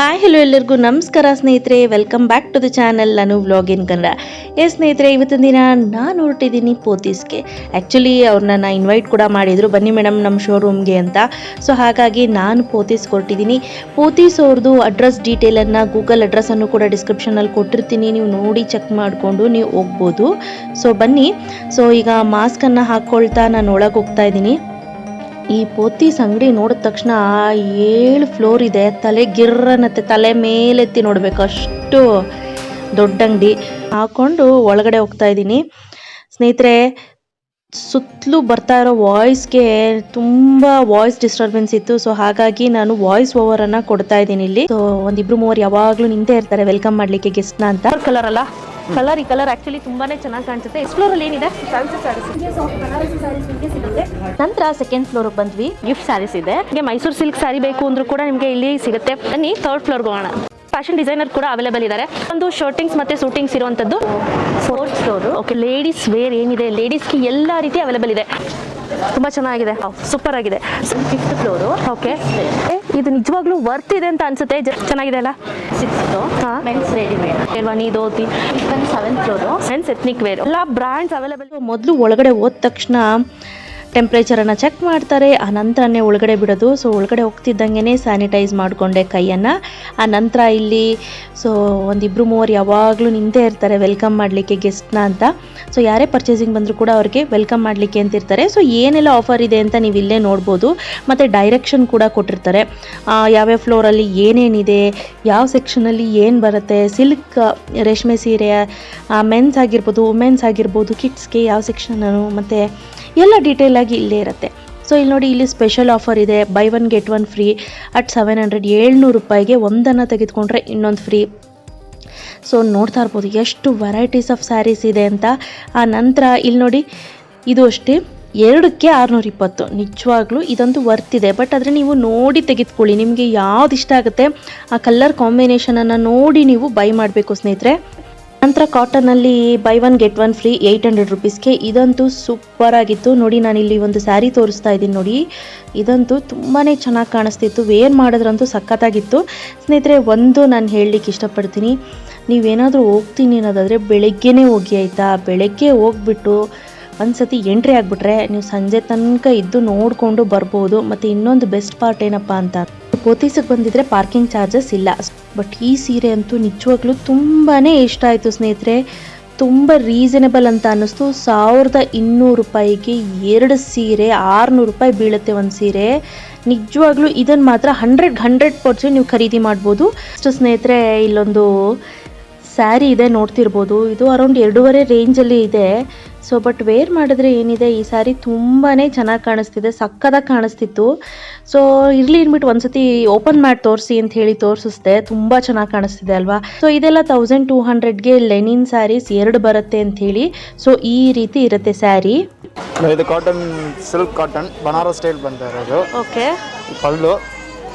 Hi hello ಎಲ್ಲರಿಗೂ ನಮಸ್ಕಾರ ಸ್ನೇಹಿತರೆ, welcome back to the channel. ನಾನು ವ್ಲಾಗ್ ಇನ್ ಕನ್ನಡ. ಸ್ನೇಹಿತರೆ, ಇವತ್ತಿನ ದಿನ ನಾನು ಹೊರಟಿದ್ದೀನಿ ಪೋತೀಸ್ಗೆ. ಆ್ಯಕ್ಚುಲಿ ಅವ್ರನ್ನ ಇನ್ವೈಟ್ ಕೂಡ ಮಾಡಿದರು, ಬನ್ನಿ ಮೇಡಮ್ ನಮ್ಮ ಶೋರೂಮ್ಗೆ ಅಂತ. ಸೊ ಹಾಗಾಗಿ ನಾನು ಪೋತೀಸ್ಗೆ ಹೊರಟಿದ್ದೀನಿ. ಪೋತೀಸ್ ಅವ್ರದ್ದು ಅಡ್ರೆಸ್ ಡೀಟೇಲನ್ನು, ಗೂಗಲ್ ಅಡ್ರೆಸ್ಸನ್ನು ಕೂಡ ಡಿಸ್ಕ್ರಿಪ್ಷನಲ್ಲಿ ಕೊಟ್ಟಿರ್ತೀನಿ, ನೀವು ನೋಡಿ ಚೆಕ್ ಮಾಡಿಕೊಂಡು ನೀವು ಹೋಗ್ಬೋದು. ಸೊ ಬನ್ನಿ. ಸೊ ಈಗ ಮಾಸ್ಕನ್ನು ಹಾಕ್ಕೊಳ್ತಾ ನಾನು ಒಳಗೆ ಹೋಗ್ತಾ ಇದ್ದೀನಿ. ಈ ಪೋತೀಸ್ ಅಂಗಡಿ ನೋಡಿದ ತಕ್ಷಣ 7 ಫ್ಲೋರ್ ಇದೆ. ತಲೆ ಗಿರ್ರನತ್ತೆ, ತಲೆ ಮೇಲೆತ್ತಿ ನೋಡಬೇಕು, ಅಷ್ಟು ದೊಡ್ಡ ಅಂಗಡಿ. ಹಾಕೊಂಡು ಒಳಗಡೆ ಹೋಗ್ತಾ ಇದ್ದೀನಿ. ಸ್ನೇಹಿತರೆ, ಸುತ್ತಲೂ ಬರ್ತಾ ಇರೋ ವಾಯ್ಸ್ಗೆ ತುಂಬ ವಾಯ್ಸ್ ಡಿಸ್ಟರ್ಬೆನ್ಸ್ ಇತ್ತು. ಸೊ ಹಾಗಾಗಿ ನಾನು ವಾಯ್ಸ್ ಓವರನ್ನು ಕೊಡ್ತಾ ಇದ್ದೀನಿ ಇಲ್ಲಿ. ಸೊ ಒಂದಿಬ್ರು ಮೂವರು ಯಾವಾಗಲೂ ನಿಂತೇ ಇರ್ತಾರೆ ವೆಲ್ಕಮ್ ಮಾಡಲಿಕ್ಕೆ ಗೆಸ್ಟ್ನ ಅಂತ. ಕಲರ್ ಅಲ್ಲ, ಈ ಕಲರ್ ಆಕ್ಚುಲಿ ತುಂಬಾನೇ ಚೆನ್ನಾಗಿ ಕಾಣಿಸುತ್ತೆ. ಎಕ್ಸ್ಪ್ಲೋರ್ ಅಲ್ಲಿ ಏನಿದೆ? ನಂತರ ಸೆಕೆಂಡ್ ಫ್ಲೋರ್ ಬಂದ್ವಿ, ಗಿಫ್ಟ್ ಸ್ಯಾರೀಸ್ ಇದೆ. ನಿಮಗೆ ಮೈಸೂರು ಸಿಲ್ಕ್ ಸ್ಯಾರಿ ಬೇಕು ಅಂದ್ರೂ ಕೂಡ ನಿಮಗೆ ಇಲ್ಲಿ ಸಿಗುತ್ತೆ. ಬನ್ನಿ ಥರ್ಡ್ ಫ್ಲೋರ್ಗೆ ಹೋಗೋಣ. ಫ್ಯಾಷನ್ ಡಿಸೈನರ್ ಕೂಡ ಅವೈಲೇಬಲ್ ಇದ್ದಾರೆ. ಒಂದು ಶರ್ಟಿಂಗ್ಸ್ ಮತ್ತೆ ಸೂಟಿಂಗ್ಸ್ ಇರುವಂತದ್ದು fourth floor. Okay, ladies wear ಏನಿದೆ, ಲೇಡೀಸ್ಗೆ ಎಲ್ಲ ರೀತಿ ಅವೈಲೇಬಲ್ ಇದೆ. ತುಂಬಾ ಚೆನ್ನಾಗಿದೆ, ಸೂಪರ್ ಆಗಿದೆ. Fifth floor. ಓಕೆ, ಇದು ನಿಜವಾಗ್ಲೂ ವರ್ತ್ ಇದೆ ಅಂತ ಅನ್ಸುತ್ತೆ. ಚೆನ್ನಾಗಿದೆ ಅಲ್ಲ. Sixth men's readymade, sherwani, dhoti. Seventh floor men's ethnic wear, ಎಲ್ಲ ಬ್ರ್ಯಾಂಡ್ಸ್ ಅವೈಲೇಬಲ್. ಮೊದಲು ಒಳಗಡೆ ಹೋದ ತಕ್ಷಣ ಟೆಂಪ್ರೇಚರನ್ನು ಚೆಕ್ ಮಾಡ್ತಾರೆ, ಆ ನಂತರನೇ ಒಳಗಡೆ ಬಿಡೋದು. ಸೊ ಒಳಗಡೆ ಹೋಗ್ತಿದ್ದಂಗೆ ಸ್ಯಾನಿಟೈಸ್ ಮಾಡಿಕೊಂಡೆ ಕೈಯನ್ನು. ಆ ನಂತರ ಇಲ್ಲಿ ಸೊ ಒಂದಿಬ್ರು ಮೂವರು ಯಾವಾಗಲೂ ನಿಂತೇ ಇರ್ತಾರೆ ವೆಲ್ಕಮ್ ಮಾಡಲಿಕ್ಕೆ ಗೆಸ್ಟ್ನ ಅಂತ. ಸೊ ಯಾರೇ ಪರ್ಚೇಸಿಂಗ್ ಬಂದರೂ ಕೂಡ ಅವ್ರಿಗೆ ವೆಲ್ಕಮ್ ಮಾಡಲಿಕ್ಕೆ ಅಂತ ಇರ್ತಾರೆ. ಸೊ ಏನೆಲ್ಲ ಆಫರ್ ಇದೆ ಅಂತ ನೀವು ಇಲ್ಲೇ ನೋಡ್ಬೋದು. ಮತ್ತು ಡೈರೆಕ್ಷನ್ ಕೂಡ ಕೊಟ್ಟಿರ್ತಾರೆ, ಯಾವ್ಯಾವ ಫ್ಲೋರಲ್ಲಿ ಏನೇನಿದೆ, ಯಾವ ಸೆಕ್ಷನಲ್ಲಿ ಏನು ಬರುತ್ತೆ. ಸಿಲ್ಕ್, ರೇಷ್ಮೆ ಸೀರೆ, ಮೆನ್ಸ್ ಆಗಿರ್ಬೋದು, ವುಮೆನ್ಸ್ ಆಗಿರ್ಬೋದು, ಕಿಡ್ಸ್ಗೆ ಯಾವ ಸೆಕ್ಷನನು, ಮತ್ತು ಎಲ್ಲ ಡೀಟೇಲ್ ಆಗಿ ಇಲ್ಲೇ ಇರುತ್ತೆ. ಸೊ ಇಲ್ಲಿ ನೋಡಿ, ಇಲ್ಲಿ ಸ್ಪೆಷಲ್ ಆಫರ್ ಇದೆ, ಬೈ 1 get 1 ಫ್ರೀ ಅಟ್ 700. 700 ರೂಪಾಯಿಗೆ ಒಂದನ್ನು ತೆಗೆದುಕೊಂಡ್ರೆ ಇನ್ನೊಂದು ಫ್ರೀ. ಸೊ ನೋಡ್ತಾ ಇರ್ಬೋದು ಎಷ್ಟು ವೆರೈಟೀಸ್ ಆಫ್ ಸ್ಯಾರೀಸ್ ಇದೆ ಅಂತ. ಆ ನಂತರ ಇಲ್ಲಿ ನೋಡಿ, ಇದು ಅಷ್ಟೇ, 2ಕ್ಕೆ 620. ನಿಜವಾಗ್ಲೂ ಇದಂತೂ ವರ್ತ್ ಇದೆ. ಬಟ್ ಆದರೆ ನೀವು ನೋಡಿ ತೆಗೆದುಕೊಳ್ಳಿ, ನಿಮಗೆ ಯಾವ್ದು ಇಷ್ಟ ಆಗುತ್ತೆ ಆ ಕಲರ್ ಕಾಂಬಿನೇಷನನ್ನು ನೋಡಿ ನೀವು ಬೈ ಮಾಡಬೇಕು ಸ್ನೇಹಿತರೆ. ನಂತರ ಕಾಟನಲ್ಲಿ ಬೈ 1 get 1 ಫ್ರೀ 800 ರೂಪೀಸ್ಗೆ. ಇದಂತೂ ಸೂಪರ್ ಆಗಿತ್ತು. ನೋಡಿ, ನಾನಿಲ್ಲಿ ಒಂದು ಸ್ಯಾರಿ ತೋರಿಸ್ತಾ ಇದ್ದೀನಿ ನೋಡಿ, ಇದಂತೂ ತುಂಬಾ ಚೆನ್ನಾಗಿ ಕಾಣಿಸ್ತಿತ್ತು. ವೇರ್ ಮಾಡಿದ್ರಂತೂ ಸಖತ್ತಾಗಿತ್ತು ಸ್ನೇಹಿತರೆ. ಒಂದು ನಾನು ಹೇಳಲಿಕ್ಕೆ ಇಷ್ಟಪಡ್ತೀನಿ, ನೀವೇನಾದರೂ ಹೋಗ್ತೀನಿ ಅನ್ನೋದಾದರೆ ಬೆಳಗ್ಗೆನೇ ಹೋಗಿ ಆಯಿತಾ. ಬೆಳಗ್ಗೆ ಹೋಗ್ಬಿಟ್ಟು ಒಂದು ಸತಿ ಎಂಟ್ರಿ ಆಗಿಬಿಟ್ರೆ ನೀವು ಸಂಜೆ ತನಕ ಇದ್ದು ನೋಡಿಕೊಂಡು ಬರ್ಬೋದು. ಮತ್ತು ಇನ್ನೊಂದು ಬೆಸ್ಟ್ ಪಾರ್ಟ್ ಏನಪ್ಪ ಅಂತ, ಪೋತೀಸಿಗೆ ಬಂದಿದ್ರೆ ಪಾರ್ಕಿಂಗ್ ಚಾರ್ಜಸ್ ಇಲ್ಲ. ಬಟ್ ಈ ಸೀರೆ ಅಂತೂ ನಿಜವಾಗ್ಲೂ ತುಂಬಾ ಇಷ್ಟ ಆಯಿತು ಸ್ನೇಹಿತರೆ. ತುಂಬ ರೀಸನೇಬಲ್ ಅಂತ ಅನ್ನಿಸ್ತು. 1200 ರೂಪಾಯಿಗೆ 2 ಸೀರೆ, 600 ರೂಪಾಯಿ ಬೀಳುತ್ತೆ ಒಂದು ಸೀರೆ. ನಿಜವಾಗ್ಲೂ ಇದನ್ನು ಮಾತ್ರ 100% ನೀವು ಖರೀದಿ ಮಾಡ್ಬೋದು. ಅಷ್ಟು ಸ್ನೇಹಿತರೆ, ಇಲ್ಲೊಂದು ಸ್ಯಾರಿ ಇದೆ ನೋಡ್ತಿರ್ಬೋದು, ಇದು ಅರೌಂಡ್ 2.5 ರೇಂಜಲ್ಲಿ ಇದೆ. ಸೊ ಬಟ್ ವೇರ್ ಮಾಡಿದ್ರೆ ಏನಿದೆ, ಈ ಸ್ಯಾರಿ ತುಂಬಾ ಚೆನ್ನಾಗಿ ಕಾಣಿಸ್ತಿದೆ, ಸಕ್ಕದಾಗಿ ಕಾಣಿಸ್ತಿತ್ತು. ಸೊ ಇರಲಿ ಅಂದ್ಬಿಟ್ಟು ಒಂದ್ಸತಿ ಓಪನ್ ಮಾಡಿ ತೋರಿಸಿ ಅಂತ ಹೇಳಿ ತೋರಿಸಿದೆ. ತುಂಬ ಚೆನ್ನಾಗಿ ಕಾಣಿಸ್ತಿದೆ ಅಲ್ವಾ. ಸೊ ಇದೆಲ್ಲ 1200ಗೆ ಲೆನಿನ್ ಸ್ಯಾರೀಸ್ 2 ಬರುತ್ತೆ ಅಂತ ಹೇಳಿ. ಸೊ ಈ ರೀತಿ ಇರುತ್ತೆ ಸ್ಯಾರಿ. ಇದು cotton, silk cotton, Banaras style ಬಂತಾ ಇರೋದು. ಓಕೆ, ಪಲ್ಲು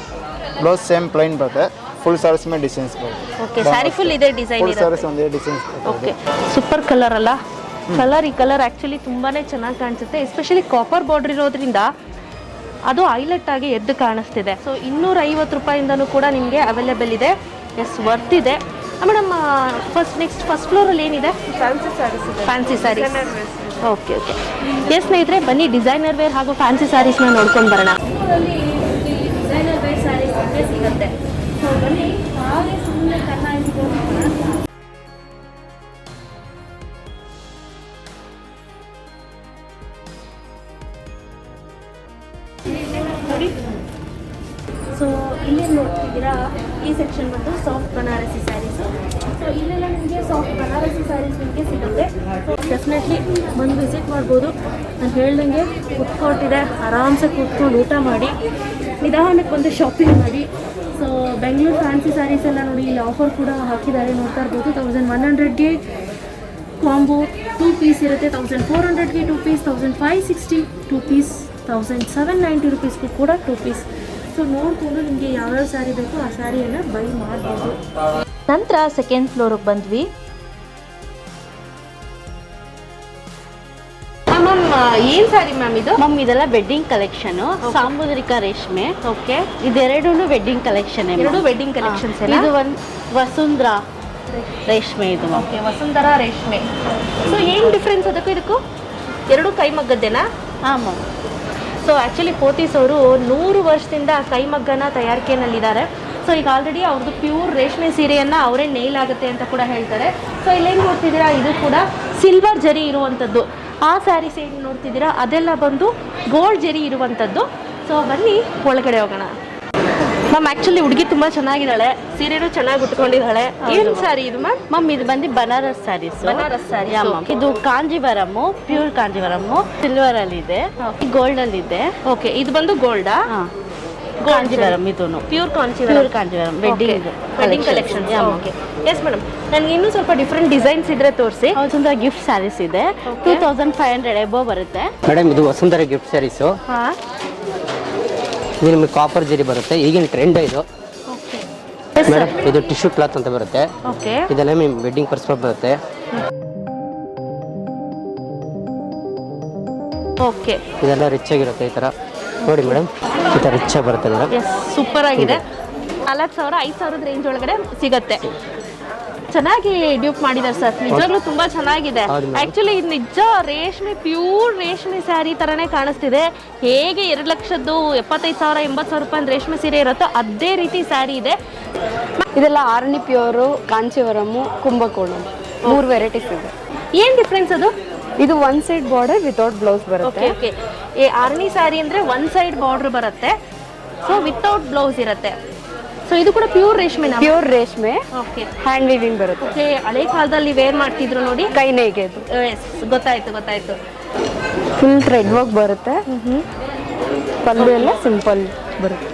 ಬ್ಲೌಸ್ ಸೇಮ್ ಪ್ಲೈನ್ ಬರುತ್ತೆ. ಫುಲ್ ಸಾರೀಸ್ ಮೇಲೆ ಡಿಸೈನ್ಸ್ ಬರುತ್ತೆ. ಓಕೆ, ಸ್ಯಾರಿ ಫುಲ್ ಇದೆ ಡಿಸೈನ್ ಫುಲ್ ಇದೆ. ಸಾರೀಸ್ ಒಂದೇ ಡಿಸೈನ್ಸ್ ಬರುತ್ತೆ. ಓಕೆ, ಸೂಪರ್ ಕಲರ್ ಅಲ್ಲ. ಈ ಕಲರ್ ಆ್ಯಕ್ಚುಲಿ ತುಂಬಾ ಚೆನ್ನಾಗಿ ಕಾಣಿಸುತ್ತೆ. ಎಸ್ಪೆಷಲಿ ಕಾಪರ್ ಬಾರ್ಡರ್ ಇರೋದ್ರಿಂದ ಅದು ಹೈಲೈಟ್ ಆಗಿ ಎದ್ದು ಕಾಣಿಸ್ತಿದೆ. ಸೊ 250 ರೂಪಾಯಿಂದನೂ ಕೂಡ ನಿಮಗೆ ಅವೈಲೇಬಲ್ ಇದೆ. ಎಸ್, ವರ್ತ್ ಇದೆ. ಮೇಡಮ್, ಫಸ್ಟ್ ಫ್ಲೋರಲ್ಲಿ ಏನಿದೆ? ಫ್ಯಾನ್ಸಿ ಸ್ಯಾರೀಸ್ ಇದೆ. ಫ್ಯಾನ್ಸಿ ಸ್ಯಾರೀಸ್. ಓಕೆ. ಎಸ್ ಸ್ನೇಹಿತರೆ, ಬನ್ನಿ ಡಿಸೈನರ್ ವೇರ್ ಹಾಗೂ ಫ್ಯಾನ್ಸಿ ಸ್ಯಾರೀಸ್ನ ನೋಡ್ಕೊಂಡು ಬರೋಣ. ಡಿಸೈನರ್ ವೇರ್ ಸ್ಯಾರೀಸ್ ಸಿಗುತ್ತೆ. ಸೊ ಬನ್ನಿ, ಹಾಗೆ ಸುಮ್ಮನೆ ನೋಡಿ. ಸೊ ಇಲ್ಲೇ ನೋಡ್ತಿದ್ದೀರಾ, ಈ ಸೆಕ್ಷನ್ ಬಂದು ಸಾಫ್ಟ್ ಬನಾರಸಿ ಸ್ಯಾರೀಸು. ಸೊ ಇಲ್ಲೆಲ್ಲ ನಿಮಗೆ ಸಾಫ್ಟ್ ಬನಾರಸಿ ಸ್ಯಾರೀಸ್ ನಿಮಗೆ ಸಿಗುತ್ತೆ. ಸೊ ಡೆಫಿನೆಟ್ಲಿ ಬಂದು ವಿಸಿಟ್ ಮಾಡ್ಬೋದು. ನಾನು ಹೇಳ್ದಂಗೆ ಫುಡ್ ಕೋರ್ಟ್ ಇದೆ, ಆರಾಮ್ಸೆ ಕೂತ್ಕೊಂಡು ಊಟ ಮಾಡಿ ನಿಧಾನಕ್ಕೆ ಬಂದು ಶಾಪಿಂಗ್ ಮಾಡಿ. ಸೊ ಬೆಂಗಳೂರು ಫ್ಯಾನ್ಸಿ ಸ್ಯಾರೀಸ್ ಎಲ್ಲ ನೋಡಿ, ಇಲ್ಲಿ ಆಫರ್ ಕೂಡ ಹಾಕಿದ್ದಾರೆ, ನೋಡ್ತಾ ಇರ್ಬೋದು. 1100ಗೆ ಕಾಂಬೋ 2 ಪೀಸ್ ಇರುತ್ತೆ, 1400ಗೆ 2 ಪೀಸ್, 1560 2 ಪೀಸ್, 1790 ರೂಪೀಸ್ಗೂ ಕೂಡ 2 ಪೀಸ್. ಸೊ ನೋಡಿಕೊಂಡು ನಿಮಗೆ ಯಾವ್ಯಾವ ಸ್ಯಾರಿ ಬೇಕೋ ಆ ಸ್ಯಾರಿಯನ್ನು ಬೈ ಮಾಡ್ಬೋದು. ನಂತರ ಸೆಕೆಂಡ್ ಫ್ಲೋರಿಗೆ ಬಂದ್ವಿ. ಮ್ಯಾಮ್, ಏನ್ ಸ್ಯಾರಿ ಮ್ಯಾಮ್ ಇದು? ಮ್ಯಾಮ್ ಇದೆಲ್ಲ ವೆಡ್ಡಿಂಗ್ ಕಲೆಕ್ಷನ್ ಸಾಮುದ್ರಿಕ ರೇಷ್ಮೆ. ಓಕೆ, ಇದೆರಡೂ ವೆಡ್ಡಿಂಗ್ ಕಲೆಕ್ಷನ್. ಎರಡು ವೆಡ್ಡಿಂಗ್ ಕಲೆಕ್ಷನ್ಸ್. ಇದು ಒಂದು ವಸುಂಧರಾ ರೇಷ್ಮೆ ಇದು. ಓಕೆ, ವಸುಂಧರಾ ರೇಷ್ಮೆ. ಸೊ ಏನ್ ಡಿಫ್ರೆನ್ಸ್ ಅದಕ್ಕೂ ಇದಕ್ಕೂ? ಎರಡು ಕೈಮಗ್ಗದ್ದೇನಾ? ಹಾಂ ಮ್ಯಾಮ್. ಸೊ ಆ್ಯಕ್ಚುಲಿ ಪೋತೀಸ್ ಅವರು 100 ವರ್ಷದಿಂದ ಕೈಮಗ್ಗನ ತಯಾರಿಕೆಯಲ್ಲಿದ್ದಾರೆ. ಸೊ ಈಗ ಆಲ್ರೆಡಿ ಅವ್ರದ್ದು ಪ್ಯೂರ್ ರೇಷ್ಮೆ ಸೀರೆಯನ್ನು ಅವರೇ ನೇಲ್ ಆಗುತ್ತೆ ಅಂತ ಕೂಡ ಹೇಳ್ತಾರೆ. ಸೊ ಇಲ್ಲೇನು ನೋಡ್ತಿದ್ದೀರಾ, ಇದು ಕೂಡ ಸಿಲ್ವರ್ ಜರಿ ಇರುವಂಥದ್ದು. ಆ ಸ್ಯಾರೀಸ್ ಏನು ನೋಡ್ತಿದ್ದೀರಾ ಅದೆಲ್ಲ ಬಂದು ಗೋಲ್ಡ್ ಜರಿ ಇರುವಂಥದ್ದು. ಸೊ ಬನ್ನಿ ಒಳಗಡೆ ಹೋಗೋಣ. ಮ್ಯಾಮ್ ಆ್ಯಕ್ಚುಲಿ ಹುಡುಗಿ ತುಂಬ ಚೆನ್ನಾಗಿದ್ದಾಳೆ, ಸೀರೆನೂ ಚೆನ್ನಾಗಿ ಉಟ್ಕೊಂಡಿದ್ದಾಳೆ. ಏನು ಸ್ಯಾರಿ ಇದು ಮ್ಯಾಮ್? ಮ್ಯಾಮ್ ಇದು ಬಂದು ಬನಾರಸ್ ಸ್ಯಾರೀಸ್. ಬನಾರಸ್ ಸ್ಯಾರಿ. ಇದು ಕಾಂಜೀವರಮ್ಮು, ಪ್ಯೂರ್ ಕಾಂಜೀವರಮ್ಮು. ಸಿಲ್ವರ್ ಅಲ್ಲಿ ಇದೆ, ಗೋಲ್ಡ್ ಅಲ್ಲಿ ಇದೆ. ಓಕೆ, ಇದು ಬಂದು ಗೋಲ್ಡಾ? ಕಾಂಜೀವರಂ ಇದು pure pure Kanjeevaram wedding collection. Okay, yes madam. ನನಗೆ ಇನ್ನೂ ಸ್ವಲ್ಪ ಡಿಫ್ರೆಂಟ್ ಡಿಸೈನ್ಸ್ ಇದ್ರೆ ತೋರಿಸಿ. ವಸುಂಧರಾ ಗಿಫ್ಟ್ ಸ್ಯಾರೀಸ್ ಇದೆ. 2500 ಎಬೋ ಬರುತ್ತೆ ಮೇಡಮ್. ಇದು ವಸುಂಧರಾ ಗಿಫ್ಟ್ ಸ್ಯಾರೀಸು. ಹಾಂ, ಇದು ನಿಮಗೆ ಕಾಪರ್ ಜರಿ ಬರುತ್ತೆ, ಈಗಿನ ಟ್ರೆಂಡ್ ಇದು ಮೇಡಮ್. ಇದು ಟಿಶ್ಯೂ ಕ್ಲಾತ್ ಅಂತ ಬರುತ್ತೆ. ಓಕೆ, ಇದೆಲ್ಲ ನಿಮ್ಗೆ ವೆಡ್ಡಿಂಗ್ ಪರ್ಸ್ ಬರುತ್ತೆ. ಓಕೆ, ಇದೆಲ್ಲ ರಿಚ್ ಆಗಿರುತ್ತೆ. ಈ ಥರ ನೋಡಿ ಮೇಡಮ್, ಈ ಥರ ರಿಚ್ ಆಗಿ ಬರುತ್ತೆ ಮೇಡಮ್. ಎಸ್, ಸೂಪರ್ ಆಗಿದೆ. 4000 5000 ರೇಂಜ್ ಒಳಗಡೆ ಸಿಗತ್ತೆ. ಚೆನ್ನಾಗಿ ಡ್ಯೂಪ್ ಮಾಡಿದ್ದಾರೆ ಸರ್, ನಿಜವಾಗ್ಲೂ ತುಂಬಾ ಚೆನ್ನಾಗಿದೆ. ಆಕ್ಚುಲಿ ಇದು ನಿಜ ರೇಷ್ಮೆ, ಪ್ಯೂರ್ ರೇಷ್ಮೆ ಸ್ಯಾರಿ ತರನೇ ಕಾಣಿಸ್ತಿದೆ. ಹೇಗೆ 2,75,000 80,000 ರೂಪಾಯಿ ರೇಷ್ಮೆ ಸೀರೆ ಇರುತ್ತೋ ಅದೇ ರೀತಿ ಸ್ಯಾರಿ ಇದೆ. ಇದೆಲ್ಲ ಆರಣಿ ಪ್ಯೂರು, ಕಾಂಚೀವರಮ್ಮು, ಕುಂಭಕೋಣಂ, 3 ವೆರೈಟೀಸ್ ಇದೆ. ಏನ್ ಡಿಫ್ರೆನ್ಸ್ ಅದು? ಇದು 1 ಸೈಡ್ ಬಾರ್ಡರ್ ವಿತೌಟ್ ಬ್ಲೌಸ್ ಬರುತ್ತೆ. ಓಕೆ, ಈ ಆರ್ನಿ ಸ್ಯಾರಿ ಅಂದ್ರೆ 1 ಸೈಡ್ ಬಾರ್ಡರ್ ಬರುತ್ತೆ, ಸೊ ವಿತೌಟ್ ಬ್ಲೌಸ್ ಇರುತ್ತೆ. ಸೊ ಇದು ಕೂಡ ಪ್ಯೂರ್ ರೇಷ್ಮೆ. ಪ್ಯೂರ್ ರೇಷ್ಮೆ, ಓಕೆ, ಹ್ಯಾಂಡ್ ವೀವಿಂಗ್ ಬರುತ್ತೆ. ಓಕೆ, ಹಳೆ ಕಾಲದಲ್ಲಿ ವೇರ್ ಮಾಡ್ತಿದ್ರು ನೋಡಿ, ಕೈ ನೇಯ್ಗೆ ಇದು. ಎಸ್, ಗೊತ್ತಾಯ್ತು. ಫುಲ್ ಥ್ರೆಡ್ ವರ್ಕ್ ಬರುತ್ತೆ. ಪಲ್ಲು ಎಲ್ಲ ಸಿಂಪಲ್ ಬರುತ್ತೆ.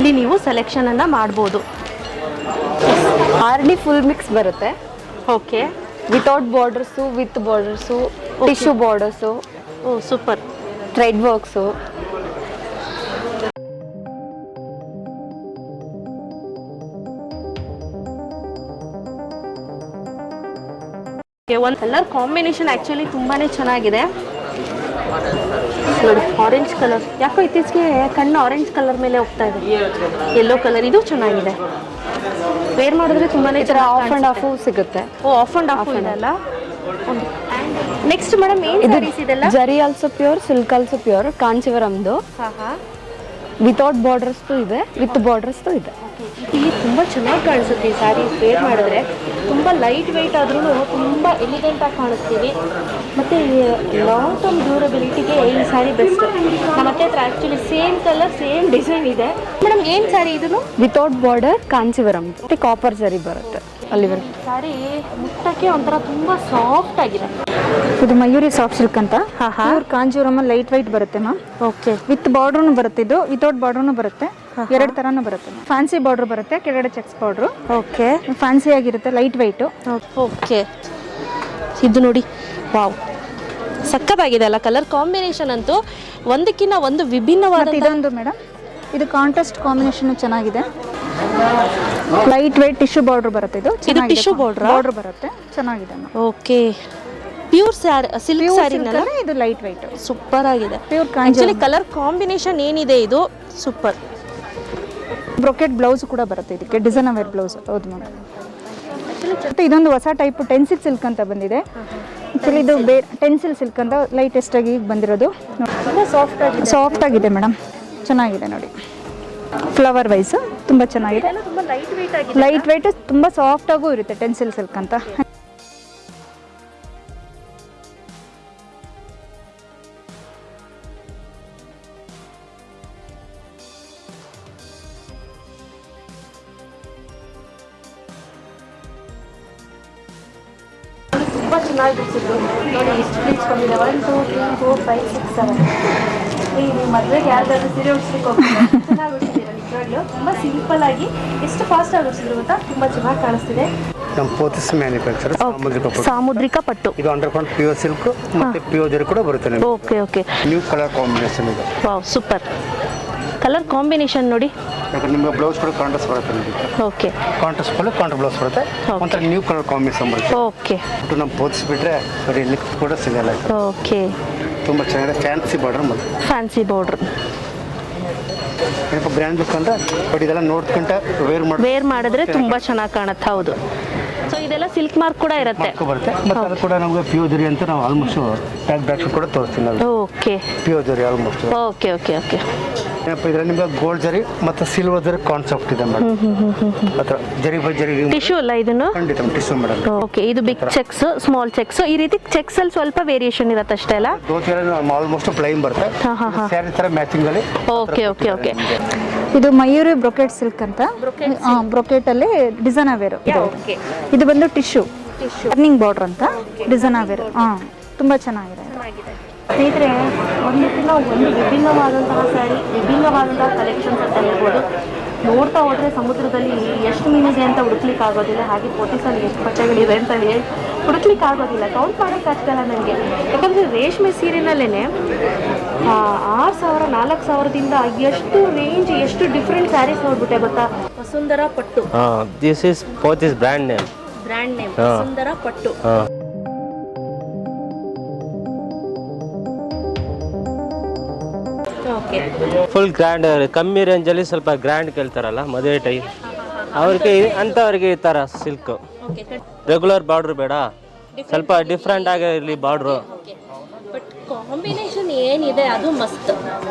ಇಲ್ಲಿ ನೀವು ಸೆಲೆಕ್ಷನ್ ಅನ್ನ ಮಾಡ್ಬೋದು. ಆರ್ಡಿ ಫುಲ್ ಮಿಕ್ಸ್ ಬರುತ್ತೆ. Okay, without borders, with borders, tissue borders, oh super, thread works. ಒಂದು ಕಲರ್ ಕಾಂಬಿನೇಷನ್ ಆ್ಯಕ್ಚುಲಿ ತುಂಬಾನೇ ಚೆನ್ನಾಗಿದೆ ನೋಡಿ. ಆರೆಂಜ್ ಕಲರ್, ಯಾಕೋ ಇತ್ತೀಚೆಗೆ ಕಣ್ಣು ಆರೆಂಜ್ ಕಲರ್ ಮೇಲೆ ಹೋಗ್ತಾ ಇದೆ. ಯೆಲ್ಲೋ ಕಲರ್, ಇದು ಚೆನ್ನಾಗಿದೆ. ವೇರ್ ಮಾಡಿದ್ರೆ ತುಂಬಾನೇ ಆಫ್ ಅಂಡ್ ಆಫು ಸಿಗುತ್ತೆ. ಓ, ಆಫ್ ಅಂಡ್ ಆಫ್ ಇದೆಲ್ಲ. ನೆಕ್ಸ್ಟ್ ಮೇಡಮ್ ಏನು ಸ್ಯಾರೀಸ್ ಇದೆಲ್ಲ? Zari also pure, silk also pure, ಕಾಂಚೀವರಮ್ದು. ವಿತೌಟ್ ಬಾರ್ಡರ್ಸ್ದು ಇದೆ, ವಿತ್ ಬಾರ್ಡರ್ಸ್ದು ಇದೆ. ಇಲ್ಲಿ ತುಂಬ ಚೆನ್ನಾಗಿ ಕಾಣಿಸುತ್ತೆ ಈ ಸ್ಯಾರಿ ವೇರ್ ಮಾಡಿದ್ರೆ. ತುಂಬ ಲೈಟ್ ವೆಯ್ಟ್ ಆದ್ರೂ ತುಂಬ ಎಲಿಗೆಂಟಾಗಿ ಕಾಣಿಸ್ತೀವಿ. ಮತ್ತು ಲಾಂಗ್ ಟರ್ಮ್ ಡ್ಯೂರಬಿಲಿಟಿಗೆ ಈ ಸ್ಯಾರಿ ಬೆಸ್ಟ್. ನಮ್ಮ ಹತ್ರ actually same colour same design ಇದೆ. ಮೇಡಮ್ ಏನು ಸ್ಯಾರಿ ಇದನ್ನು? ವಿತೌಟ್ ಬಾರ್ಡರ್ ಕಾಂಚೀವರಂ, ಮತ್ತೆ ಕಾಪರ್ ಜರಿ ಬರುತ್ತೆ ಅಲ್ಲಿವರೆಗೆ. ಸ್ಯಾರಿ ಮುಟ್ಟಕ್ಕೆ ಒಂಥರ ತುಂಬ ಸಾಫ್ಟ್ ಆಗಿದೆ. ಇದು ಮಯೂರಿ ಸಾಫ್ಟ್ ಸಿಲ್ಕ್ ಅಂತ. ಹಾ, ಕಾಂಜೀವರಂ ಲೈಟ್ ವೈಟ್ ಬರುತ್ತೆ ಮ್ಯಾಮ್. ಓಕೆ, ವಿತ್ ಬಾರ್ಡ್ರೂ ಬರುತ್ತೆ, ಇದು ವಿತೌಟ್ ಬಾರ್ಡ್ರೂ ಬರುತ್ತೆ. 2 ಥರನೂ ಬರುತ್ತೆ. ಫ್ಯಾನ್ಸಿ ಬಾರ್ಡರ್ ಬರುತ್ತೆ, ಕೆಳಗಡೆ ಚೆಕ್ಸ್ ಬಾರ್ಡ್ರು. ಓಕೆ, ಫ್ಯಾನ್ಸಿ ಆಗಿರುತ್ತೆ, ಲೈಟ್ ವೈಟು. ಓಕೆ, ಇದು ನೋಡಿ, ವಾವ್, ಸಕ್ಕತ್ತಾಗಿದೆ ಅಲ್ಲ ಕಲರ್ ಕಾಂಬಿನೇಷನ್ ಅಂತೂ. ಒಂದಕ್ಕಿಂತ ಒಂದು ವಿಭಿನ್ನವಾದ. ಇದೊಂದು ಮೇಡಮ್, ಇದು ಕಾಂಟ್ರಾಸ್ಟ್ ಕಾಂಬಿನೇಷನ್ ಚೆನ್ನಾಗಿದೆ. ಲೈಟ್ ವೈಟ್ ಟಿಶ್ಯೂ ಬಾರ್ಡರ್ ಬರುತ್ತೆ. ಇದು ಟಿಶ್ಯೂ ಬಾರ್ಡರ್ ಬರುತ್ತೆ, ಚೆನ್ನಾಗಿದೆ ma'am. Okay, pure sari, silk ಸ್ಯಾರಿನಲ್ಲ, ಇದು ಲೈಟ್ ವೈಟ್ ಸೂಪರ್ ಆಗಿದೆ. ಪ್ಯೂರ್ ಆಕ್ಚುಲಿ ಕಲರ್ ಕಾಂಬಿನೇಷನ್ ಏನಿದೆ ಇದು ಸೂಪರ್. ಬ್ರೊಕೆಟ್ ಬ್ಲೌಸ್ ಕೂಡ ಬರುತ್ತೆ ಇದಕ್ಕೆ, ಡಿಸೈನರ್ ಬ್ಲೌಸ್. ಹೌದು ಮ್ಯಾಮ್. ಮತ್ತು ಇದೊಂದು ಹೊಸ ಟೈಪ್ ಟೆನ್ಸಿಲ್ ಸಿಲ್ಕ್ ಅಂತ ಬಂದಿದೆ. ಆ್ಯಕ್ಚುಲಿ ಇದು ಟೆನ್ಸಿಲ್ ಸಿಲ್ಕ್ ಅಂತ ಲೈಟೆಸ್ಟ್ ಆಗಿ ಬಂದಿರೋದು. ಸಾಫ್ಟ್ ಆಗಿದೆ ಮೇಡಮ್, ಚೆನ್ನಾಗಿದೆ ನೋಡಿ. ಫ್ಲವರ್ ವೈಸ್ ತುಂಬ ಚೆನ್ನಾಗಿದೆ, ಲೈಟ್ ವೈಟ್, ತುಂಬ ಸಾಫ್ಟ್ ಆಗೂ ಇರುತ್ತೆ ಟೆನ್ಸಿಲ್ ಸಿಲ್ಕ್ ಅಂತ. ತುಂಬ ಚೆನ್ನಾಗಿ ಬಿಡಿಸಿದ್ರು ನೋಡಿ. ಎಷ್ಟು ಪ್ಲೀಸ್ ಬಂದಿದೆ, 1 2 3 4 5 6 7. ಈ ನೀವು ಮದುವೆಗೆ ಯಾರಿಗಾದ್ರೂ ಸೀರೆ ಉಡ್ಸ್ಲಿಕ್ಕೆ ಹೋಗ್ತೀರಾ, ಚೆನ್ನಾಗಿ ಉಡ್ಸಿದ್ದೀರಾ ನಿಜವಾಗ್ಲೂ. ತುಂಬ ಸಿಂಪಲ್ ಆಗಿ ಎಷ್ಟು ಫಾಸ್ಟ್ ಆಗಿ ಉಡ್ಸಿದ್ರು ಗೊತ್ತಾ, ತುಂಬ ಚೆನ್ನಾಗಿ ಕಾಣಿಸ್ತಿದೆ. ನಮ್ಮ ಪೋತಿಸ್ ಮ್ಯಾನುಫ್ಯಾಕ್ಚರ್ ಸಾಮುದ್ರಿಕ ಪಟ್ಟು. ಇದು 100% ಪ್ಯೂರ್ ಸಿಲ್ಕ್ ಮತ್ತೆ ಪ್ಯೂರ್ ಜರಿ ಕೂಡ ಬರುತ್ತೆ ನಿಮಗೆ. Okay, okay, new colour combination ಇದು. Wow, super. ಕಲರ್ ಕಾಂಬಿನೇಷನ್ ನೋಡಿ. ಯಾಕಂದ್ರೆ ನಿಮಗೆ ಬ್ಲೌಸ್ ಕೂಡ ಕಾಂಟ್ರಾಸ್ಟ್ ಬರುತ್ತೆ ನಿಮಗೆ. Okay, contrast pallu contrast blouse ಬರುತ್ತೆ. ಒಂಥರ ನ್ಯೂ ಕಲರ್ ಕಾಂಬಿನೇಷನ್ ಬರುತ್ತೆ. ಓಕೆ ಒಟ್ಟು ನಮ್ಮ ಪೋತಿಸ್ಬಿಟ್ರೆ ಬರೀ ಲಿಕ್ ಕೂಡ ಸಿಗಲ್ಲ. ಓಕೆ, ತುಂಬ ಚೆನ್ನಾಗಿದೆ. ಫ್ಯಾನ್ಸಿ ಬಾರ್ಡರ್ ಮತ್ತು ಫ್ಯಾನ್ಸಿ ಬಾರ್ಡ್ರ್. ಸ್ವಲ್ಪ ಗ್ರ್ಯಾಂಡ್ ಲುಕ್ ಅಂತ. ಬಟ್ ಇದೆಲ್ಲ ನೋಡ್ಕೊಂತ ವೇರ್ ಮಾಡಿದ್ರೆ ತುಂಬ ಚೆನ್ನಾಗಿ ಕಾಣುತ್ತೆ. ಹೌದು. ಸೊ ಇದೆಲ್ಲ ಸಿಲ್ಕ್ ಮಾರ್ಕ್ ಕೂಡ ಇರುತ್ತೆ. ಬರುತ್ತೆ. ಮತ್ತು ಅದು ಕೂಡ ನಮಗೆ ಪ್ಯೂರ್ ಜರಿ ಅಂತ ನಾವು ಆಲ್ಮೋಸ್ಟ್ ಬ್ಯಾಕ್ ಕೂಡ ತೋರಿಸ್ತೀನಿ ನಾವು. ಓಕೆ, ಪ್ಯೂರ್ ಜರಿ ಆಲ್ಮೋಸ್ಟ್. Okay okay okay. ಏನಪ್ಪ ಇದರಲ್ಲಿ ನಿಮಗೆ ಗೋಲ್ಡ್ ಜರಿ ಮತ್ತು ಸಿಲ್ವರ್ ಜರಿ ಕಾನ್ಸೆಪ್ಟ್ ಇದೆ ಮೇಡಮ್. ಅಥವಾ ಜರಿ ಬೈ ಜರಿ ಟಿಶ್ಯೂ ಅಲ್ಲ ಇದನ್ನು? ಖಂಡಿತ ಟಿಶ್ಯೂ ಮೇಡಮ್. ಓಕೆ, ಇದು ಬಿಗ್ ಚೆಕ್ಸ್, ಸ್ಮಾಲ್ ಚೆಕ್ಸ್, ಈ ರೀತಿ ಚೆಕ್ಸ್ ಅಲ್ಲಿ ಸ್ವಲ್ಪ ವೇರಿಯೇಷನ್ ಇರುತ್ತೆ ಅಷ್ಟೇ ಅಲ್ಲ? ಆಲ್ಮೋಸ್ಟ್ ಪ್ಲೈನ್ ಬರುತ್ತೆ. ಸ್ಯಾರಿ ಥರ ಮ್ಯಾಚಿಂಗ್ ಅಲ್ಲಿ. Okay okay okay. ಇದು ಮಯೂರಿ ಬ್ರೊಕೆಟ್ ಸಿಲ್ಕ್ ಅಂತ. ಬ್ರೊಕೆಟ್ ಅಲ್ಲಿ ಡಿಸೈನರ್ ವೇರ್. ಇದು ಬಂದು ಟಿಶ್ಯೂ ಟರ್ನಿಂಗ್ ಬಾರ್ಡರ್ ಅಂತ ಡಿಸೈನರ್ ವೇರ್. ತುಂಬಾ ಚೆನ್ನಾಗಿದೆ. ಸ್ನೇಹಿತರೆ, ಒಂದಕ್ಕಿಂತ ಒಂದು ವಿಭಿನ್ನವಾದಂತಹ ಸ್ಯಾರಿ, ವಿಭಿನ್ನವಾದಂತಹ ಕಲೆಕ್ಷನ್ಸ್ ಅಂತ ಹೇಳ್ಬೋದು. ನೋಡ್ತಾ ಹೋದರೆ ಸಮುದ್ರದಲ್ಲಿ ಎಷ್ಟು ಮೀನಿದೆ ಅಂತ ಹುಡುಕ್ಲಿಕ್ಕೆ ಆಗೋದಿಲ್ಲ. ಹಾಗೆ ಪೋತಿಸಲ್ಲಿ ಎಷ್ಟು ಬಟ್ಟೆಗಳಿವೆ ಅಂತ ಹೇಳಿ ಹುಡುಕ್ಲಿಕ್ಕೆ ಆಗೋದಿಲ್ಲ. ಕೌಂಟ್ ಮಾಡೋಕ್ಕೆ ಆಗ್ತಾಯಿಲ್ಲ ನನಗೆ. ಯಾಕಂದರೆ ರೇಷ್ಮೆ ಸೀರೆನಲ್ಲೇ 6,000 4,000ದಿಂದ ಎಷ್ಟು ರೇಂಜ್, ಎಷ್ಟು ಡಿಫ್ರೆಂಟ್ ಸ್ಯಾರೀಸ್ ನೋಡ್ಬಿಟ್ಟೆ ಗೊತ್ತಾ. Vasundhara Pattu, this is Pothys brand name. Brand name Vasundhara Pattu. Okay, full grand. ಕಮ್ಮಿ ರೇಂಜಲ್ಲಿ ಸ್ವಲ್ಪ ಗ್ರ್ಯಾಂಡ್ ಕೇಳ್ತಾರಲ್ಲ ಮದುವೆ ಟೈಪ್, ಅವ್ರಿಗೆ ಅಂಥವ್ರಿಗೆ ಈ ಥರ ಸಿಲ್ಕ್. ರೆಗ್ಯುಲರ್ ಬಾರ್ಡ್ರ್ ಬೇಡ, ಸ್ವಲ್ಪ ಡಿಫ್ರೆಂಟ್ ಆಗಿರಲಿ ಬಾರ್ಡ್ರು. ಬಟ್ ಕಾಂಬಿನೇಷನ್ ಏನಿದೆ ಅದು ಮಸ್ತ್.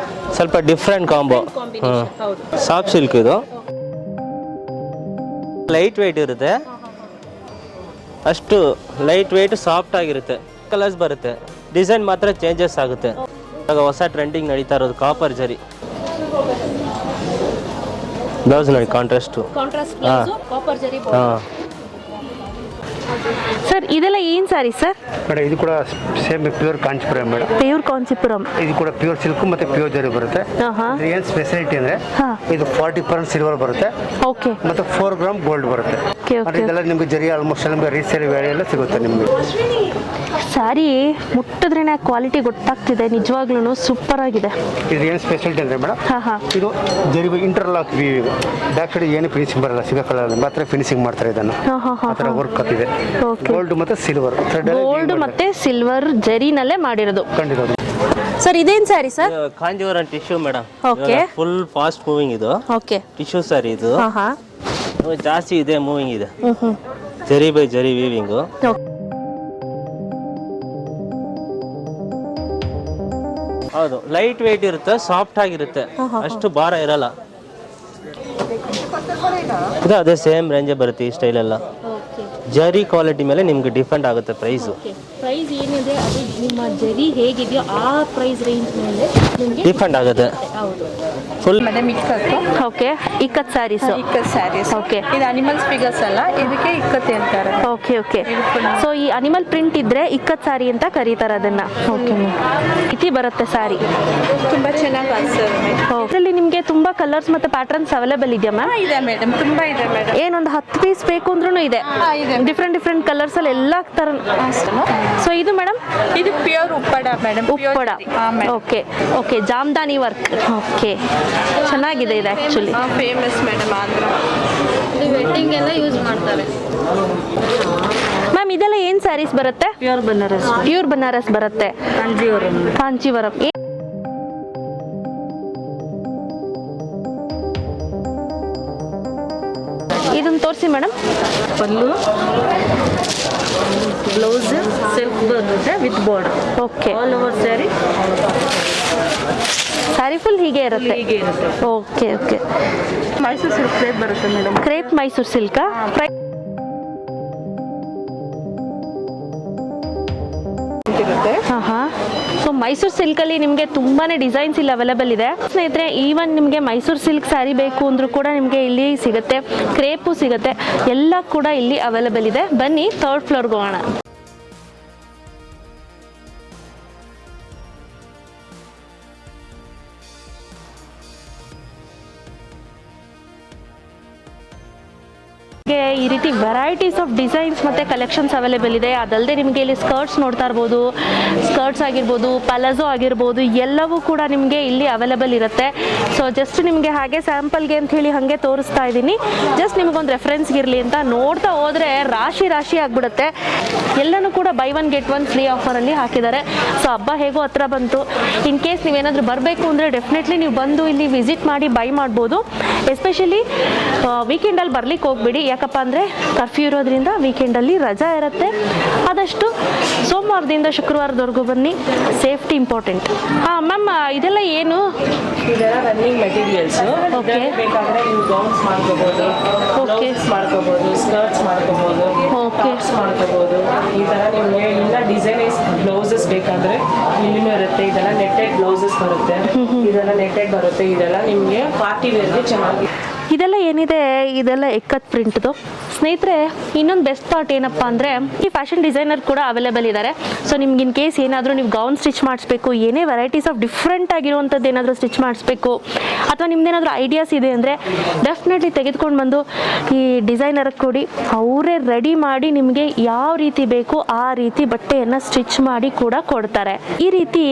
ಸ್ವಲ್ಪ ಡಿಫ್ರೆಂಟ್ ಕಾಂಬೋ. ಹೌದು. ಸಾಫ್ಟ್ ಸಿಲ್ಕ್ ಇದು. ಲೈಟ್ ವೆಯ್ಟ್ ಇರುತ್ತೆ, ಅಷ್ಟು ಲೈಟ್ ವೆಯ್ಟ್ ಸಾಫ್ಟ್ ಆಗಿರುತ್ತೆ. ಕಲರ್ಸ್ ಬರುತ್ತೆ, ಡಿಸೈನ್ ಮಾತ್ರ ಚೇಂಜಸ್ ಆಗುತ್ತೆ. ಇವಾಗ ಹೊಸ ಟ್ರೆಂಡಿಂಗ್ ನಡೀತಾ ಇರೋದು ಕಾಪರ್ ಜರಿ. ಬ್ಲೌಸ್ ನೋಡಿ ಕಾಂಟ್ರಾಸ್ಟ್. ಕಾಪರ್ ಜರಿ. ಹಾಂ ಸರ್ ಇದೆಲ್ಲ ಏನು ಸ್ಯಾರಿ ಸರ್? ಮೇಡಮ್ ಇದು ಕೂಡ same pure Kanchipuram madam. Pure Kanchipuram. ಇದು ಕೂಡ ಪ್ಯೂರ್ ಸಿಲ್ಕ್ ಮತ್ತೆ ಪ್ಯೂರ್ ಜರಿ ಬರುತ್ತೆ. ಏನು ಸ್ಪೆಷಾಲಿಟಿ ಅಂದ್ರೆ ಇದು 40% ಸಿಲ್ವರ್ ಬರುತ್ತೆ. ಓಕೆ. ಮತ್ತೆ 4 ಗ್ರಾಮ್ ಗೋಲ್ಡ್ ಬರುತ್ತೆ. ಇದೆಲ್ಲ ನಿಮ್ಗೆ ಜರಿ ಆಲ್ಮೋಸ್ಟ್ ನಿಮ್ಗೆ ರೀಸೇಲ್ ವ್ಯಾಲ್ಯೂ ಎಲ್ಲ ಸಿಗುತ್ತೆ ನಿಮ್ಗೆ. ಸ್ಯಾರಿ ಮುಟ್ಟಿದ್ರೇನೆ ಕ್ವಾಲಿಟಿ ಗೊತ್ತಾಗ್ತಿದೆ. ನಿಜವಾಗ್ಲೂ ಸೂಪರ್ ಆಗಿದೆ. ಇದು ಏನು ಸ್ಪೆಷಾಲಿಟಿ ಅಂದ್ರೆ ಮೇಡಮ್, ಇದು ಜರಿ ಇಂಟರ್ಲಾಕ್ ವೀವಿಂಗ್. ಬ್ಯಾಕ್ ಸೈಡ್ ಏನು ಫಿನಿಶಿಂಗ್ ಬರಲ್ಲ, ಸಿಗಲ್ಲ, ಮಾತ್ರ ಫಿನಿಶಿಂಗ್ ಮಾಡ್ತಾರೆ ಇದನ್ನು. ಆ ಥರ ವರ್ಕ್ ಆಗ್ತಿದೆ. ಗೋಲ್ಡ್ ಮತ್ತೆ ಸಿಲ್ವರ್, ಗೋಲ್ಡ್ ಮತ್ತೆ ಸಿಲ್ವರ್ ಜರಿನಲ್ಲೇ ಮಾಡಿರೋದು. ಖಂಡಿತ. ಸರ್ ಇದೇನ್ sari sir? Kanjeevaram tissue madam. Okay. Full fast moving ಇದು. ಓಕೆ. ಟಿಶ್ಯೂ ಸ್ಯಾರಿ ಇದು. ಜಾಸ್ತಿ ಇದೆ, ಮೂವಿಂಗ್ ಇದೆ. ಜರಿ ಬೈ ಜರಿ ವೀವಿಂಗು. ಹೌದು, ಲೈಟ್ ವೆಯ್ಟ್ ಇರುತ್ತೆ, ಸಾಫ್ಟ್ ಆಗಿರುತ್ತೆ, ಅಷ್ಟು ಭಾರ ಇರಲ್ಲ. ಇದು ಅದೇ ಸೇಮ್ ರೇಂಜೇ ಬರುತ್ತೆ ಈ ಸ್ಟೈಲ್ ಎಲ್ಲ. ಜರಿ ಕ್ವಾಲಿಟಿ ಮೇಲೆ ನಿಮ್ಗೆ ಡಿಫೆಂಡ್ ಆಗುತ್ತೆ ಪ್ರೈಸು. ಪ್ರೈಸ್ ಏನಿದೆ ಅದು ನಿಮ್ಮ ಜರಿ ಹೇಗಿದೆಯೋ ಆ ಪ್ರೈಸ್ ರೇಂಜ್ ಮೇಲೆ ನಿಮಗೆ ಡಿಫೆಂಡ್ ಆಗುತ್ತೆ. ಹೌದು. Full madam ಇಕ್ಕತ್ತು. Okay, ikat saris. Ikat saris. Okay. ಇದು ಅನಿಮಲ್ಸ್ ಫಿಗರ್ಸ್ ಅಲ್ಲ, ಇದಕ್ಕೆ ಇಕ್ಕತ್ ಅಂತಾರೆ. Okay okay. ಸೊ ಈ ಅನಿಮಲ್ ಪ್ರಿಂಟ್ ಇದ್ರೆ ಇಕ್ಕತ್ ಸ್ಯಾರಿ ಅಂತ ಕರೀತಾರೆ ಅದನ್ನ. ಓಕೆ. ಇತಿ ಬರುತ್ತೆ ಸ್ಯಾರಿ. ತುಂಬಾ ಚೆನ್ನಾಗಿ ಅನ್ಸುತ್ತೆ. ಇದರಲ್ಲಿ ನಿಮಗೆ ತುಂಬಾ ಕಲರ್ಸ್ ಮತ್ತೆ ಪ್ಯಾಟರ್ನ್ಸ್ ಅವೈಲೇಬಲ್ ಇದೆಯಾ ಮ್ಯಾಮ್? ಇದೆ ಮೇಡಮ್, ತುಂಬಾ ಇದೆ ಮೇಡಮ್. ಏನೊಂದು 10 ಪೀಸ್ ಬೇಕು ಅಂದ್ರೂ ಇದೆ. ಡಿಫ್ರೆಂಟ್ ಕಲರ್ಸ್ ಅಲ್ಲಿ ಎಲ್ಲ ತರ. ಸೊ ಇದು ಮೇಡಮ್, ಇದು pure Uppada madam. Uppada. Okay okay. Jamdani work. Okay, ಚೆನ್ನಾಗಿದೆ ಇದು ಆಕ್ಚುಲಿ. Famous madam Andhra. ಇದು ವೆಡ್ಡಿಂಗ್ ಎಲ್ಲ ಯೂಸ್ ಮಾಡ್ತಾರೆ. ಮ್ಯಾಮ್ ಇದೆಲ್ಲ ಏನ್ ಸ್ಯಾರೀಸ್ ಬರುತ್ತೆ? ಪ್ಯೂರ್ ಬನಾರಸ್. ಪ್ಯೂರ್ ಬನಾರಸ್ ಬರುತ್ತೆ. ಕಾಂಜೀವರಂ. ಕಾಂಚೀವರಂ. ಇದನ್ನ ತೋರಿಸಿ ಮೇಡಮ್. ಪಲ್ಲು, ಬ್ಲೌಸ್ ಸಿಲ್ಕ್ ಬರುತ್ತೆ with border. Okay. All over sari sari full ಹೀಗೆ ಇರುತ್ತೆ. ಹೀಗೆ ಇರುತ್ತೆ. Okay okay. Mysore silk crepe ಬರುತ್ತೆ madam. Crepe Mysore silk. So Mysore ಸಿಲ್ಕಲ್ಲಿ ನಿಮಗೆ ತುಂಬಾ ಡಿಸೈನ್ಸ್ ಇಲ್ಲಿ ಅವೈಲೇಬಲ್ ಇದೆ ಸ್ನೇಹಿತರೆ. ಈವನ್ ನಿಮಗೆ ಮೈಸೂರು ಸಿಲ್ಕ್ ಸ್ಯಾರಿ ಬೇಕು ಅಂದರೂ ಕೂಡ ನಿಮಗೆ ಇಲ್ಲಿ ಸಿಗುತ್ತೆ, ಕ್ರೇಪು ಸಿಗುತ್ತೆ, ಎಲ್ಲ ಕೂಡ ಇಲ್ಲಿ ಅವೈಲೇಬಲ್ ಇದೆ. ಬನ್ನಿ 3rd ಫ್ಲೋರ್ಗೆ ಹೋಗೋಣ. ಈ ರೀತಿ ವೆರೈಟೀಸ್ ಆಫ್ ಡಿಸೈನ್ಸ್ ಮತ್ತು ಕಲೆಕ್ಷನ್ಸ್ ಅವೈಲೇಬಲ್ ಇದೆ. ಅದಲ್ಲದೆ ನಿಮಗೆ ಇಲ್ಲಿ ಸ್ಕರ್ಟ್ಸ್ ನೋಡ್ತಾ ಇರ್ಬೋದು, ಸ್ಕರ್ಟ್ಸ್ ಆಗಿರ್ಬೋದು, ಪಲಾಜೋ ಆಗಿರ್ಬೋದು, ಎಲ್ಲವೂ ಕೂಡ ನಿಮಗೆ ಇಲ್ಲಿ ಅವೈಲೇಬಲ್ ಇರುತ್ತೆ. ಸೊ ಜಸ್ಟ್ ನಿಮಗೆ ಹಾಗೆ ಸ್ಯಾಂಪಲ್ಗೆ ಅಂತ ಹೇಳಿ ಹಾಗೆ ತೋರಿಸ್ತಾ ಇದ್ದೀನಿ, ಜಸ್ಟ್ ನಿಮಗೊಂದು ರೆಫರೆನ್ಸ್ಗೆ ಇರಲಿ ಅಂತ. ನೋಡ್ತಾ ಹೋದರೆ ರಾಶಿ ರಾಶಿ ಆಗಿಬಿಡುತ್ತೆ. ಎಲ್ಲನೂ ಕೂಡ buy one get one free ಆಫರಲ್ಲಿ ಹಾಕಿದ್ದಾರೆ. ಸೊ ಹಬ್ಬ ಹೇಗೋ ಹತ್ರ ಬಂತು. ಇನ್ ಕೇಸ್ ನೀವೇನಾದರೂ ಬರಬೇಕು ಅಂದರೆ ಡೆಫಿನೆಟ್ಲಿ ನೀವು ಬಂದು ಇಲ್ಲಿ ವಿಸಿಟ್ ಮಾಡಿ ಬೈ ಮಾಡ್ಬೋದು. ಎಸ್ಪೆಷಲಿ ವೀಕೆಂಡಲ್ಲಿ ಬರ್ಲಿಕ್ಕೆ ಹೋಗ್ಬಿಡಿ, ಯಾಕಪ್ಪ ಅಂದರೆ ಕರ್ಫ್ಯೂ ಇರೋದ್ರಿಂದ ವೀಕೆಂಡಲ್ಲಿ ರಜಾ ಇರುತ್ತೆ. ಆದಷ್ಟು ಸೋಮವಾರದಿಂದ ಶುಕ್ರವಾರದವರೆಗೂ ಬನ್ನಿ, ಸೇಫ್ಟಿ ಇಂಪಾರ್ಟೆಂಟ್. ಮ್ಯಾಮ್ ಇದೆಲ್ಲ ಏನು? ಇದೆಲ್ಲ ರನ್ನಿಂಗ್ ಮೆಟೀರಿಯಲ್ಸ್. ಓಕೆ, ಬೇಕಾದ್ರೆ ನೀವು ಗೌನ್ಸ್ ಮಾಡ್ಕೋಬಹುದು, ಬ್ಲೌಸ್ ಮಾಡ್ಕೋಬಹುದು, ಸ್ಕರ್ಟ್ಸ್ ಮಾಡ್ಕೋಬಹುದು, ಟಾಪ್ಸ್ ಮಾಡ್ಕೋಬಹುದು. ಈ ತರ ನಿಮಗೆ ಇಲ್ಲ ಡಿಸೈನೈಸ್ ಬ್ಲೌಸಸ್ ಬೇಕಾದ್ರೆ ಇಲ್ಲಿನೂ ಇರುತ್ತೆ. ಇದೆಲ್ಲ ನೆಟ್ಟೆಡ್ ಬ್ಲೌಸಸ್ ಬರುತ್ತೆ, ಇದೆಲ್ಲ ನೆಟ್ಟೆಡ್ ಬರುತ್ತೆ. ಇದೆಲ್ಲ ನಿಮಗೆ ಪಾರ್ಟಿ ವೇರ್ಗೆ ಚೆನ್ನಾಗಿ. ಇದೆಲ್ಲ ಏನಿದೆ, ಇದೆಲ್ಲ ಎಕ್ಕತ್ ಪ್ರಿಂಟ್ದು. ಸ್ನೇಹಿತರೆ, ಇನ್ನೊಂದು ಬೆಸ್ಟ್ ಪಾರ್ಟ್ ಏನಪ್ಪ ಅಂದರೆ ಈ ಫ್ಯಾಷನ್ ಡಿಸೈನರ್ ಕೂಡ ಅವೈಲೇಬಲ್ ಇದ್ದಾರೆ. ಸೊ ನಿಮ್ಗೆ ಇನ್ ಕೇಸ್ ಏನಾದರೂ ನೀವು ಗೌನ್ ಸ್ಟಿಚ್ ಮಾಡಿಸ್ಬೇಕು, ಏನೇ ವೆರೈಟೀಸ್ ಆಫ್ ಡಿಫ್ರೆಂಟ್ ಆಗಿರುವಂಥದ್ದು ಏನಾದರೂ ಸ್ಟಿಚ್ ಮಾಡಿಸ್ಬೇಕು, ಅಥವಾ ನಿಮ್ದೇನಾದರೂ ಐಡಿಯಾಸ್ ಇದೆ ಅಂದರೆ ಡೆಫಿನೆಟ್ಲಿ ತೆಗೆದುಕೊಂಡು ಬಂದು ಈ ಡಿಸೈನರ್ಗೆ ಕೊಡಿ. ಅವರೇ ರೆಡಿ ಮಾಡಿ ನಿಮಗೆ ಯಾವ ರೀತಿ ಬೇಕು ಆ ರೀತಿ ಬಟ್ಟೆಯನ್ನು ಸ್ಟಿಚ್ ಮಾಡಿ ಕೂಡ ಕೊಡ್ತಾರೆ. ಈ ರೀತಿ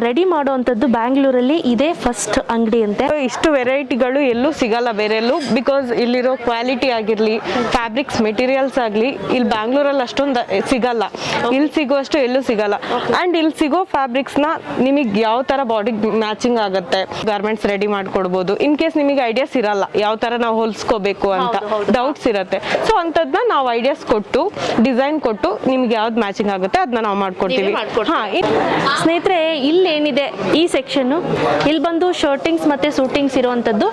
ರೆಡಿ ಮಾಡುವಂಥದ್ದು ಬ್ಯಾಂಗ್ಳೂರಲ್ಲಿ ಇದೇ ಫಸ್ಟ್ ಅಂಗಡಿ ಅಂತೆ. ಇಷ್ಟು ವೆರೈಟಿಗಳು ಎಲ್ಲೂ ಸಿಗಲ್ಲ ಬೇರೆಲ್ಲೂ. ಬಿಕಾಸ್ ಇಲ್ಲಿರೋ ಕ್ವಾಲಿಟಿ ಆಗಿರಲಿ, ಫ್ಯಾಬ್ರಿಕ್ಸ್ ಮೆಟೀರಿಯಲ್ಸ್ ಆಗಲಿ, ಇಲ್ಲಿ ಬ್ಯಾಂಗ್ಳೂರಲ್ಲಿ ಅಷ್ಟೊಂದು ಸಿಗಲ್ಲ. ಇಲ್ಲಿ ಸಿಗೋಷ್ಟು ಎಲ್ಲೂ ಸಿಗಲ್ಲ. ಆ್ಯಂಡ್ ಇಲ್ಲಿ ಸಿಗೋ ಫ್ಯಾಬ್ರಿಕ್ಸ್ನ ನಿಮಗೆ ಯಾವ ಥರ ಬಾಡಿಗೆ ಮ್ಯಾಚಿಂಗ್ ಆಗುತ್ತೆ ಗಾರ್ಮೆಂಟ್ಸ್ ರೆಡಿ ಮಾಡಿಕೊಡ್ಬೋದು. ಇನ್ ಕೇಸ್ ನಿಮಗೆ ಐಡಿಯಾಸ್ ಇರಲ್ಲ ಯಾವ ಥರ ನಾವು ಹೊಲಿಸ್ಕೋಬೇಕು ಅಂತ ಡೌಟ್ಸ್ ಇರುತ್ತೆ. ಸೊ ಅಂಥದ್ದನ್ನ ನಾವು ಐಡಿಯಾಸ್ ಕೊಟ್ಟು ಡಿಸೈನ್ ಕೊಟ್ಟು ನಿಮ್ಗೆ ಯಾವ್ದು ಮ್ಯಾಚಿಂಗ್ ಆಗುತ್ತೆ ಅದನ್ನ ನಾವು ಮಾಡ್ಕೊಡ್ತೀವಿ. ಸ್ನೇಹಿತರೆ, ಇಲ್ಲೇನಿದೆ ಈ ಸೆಕ್ಷನ್ನು, ಇಲ್ಲಿ ಬಂದು ಶರ್ಟಿಂಗ್ಸ್ ಮತ್ತು ಸೂಟಿಂಗ್ಸ್ ಇರುವಂಥದ್ದು.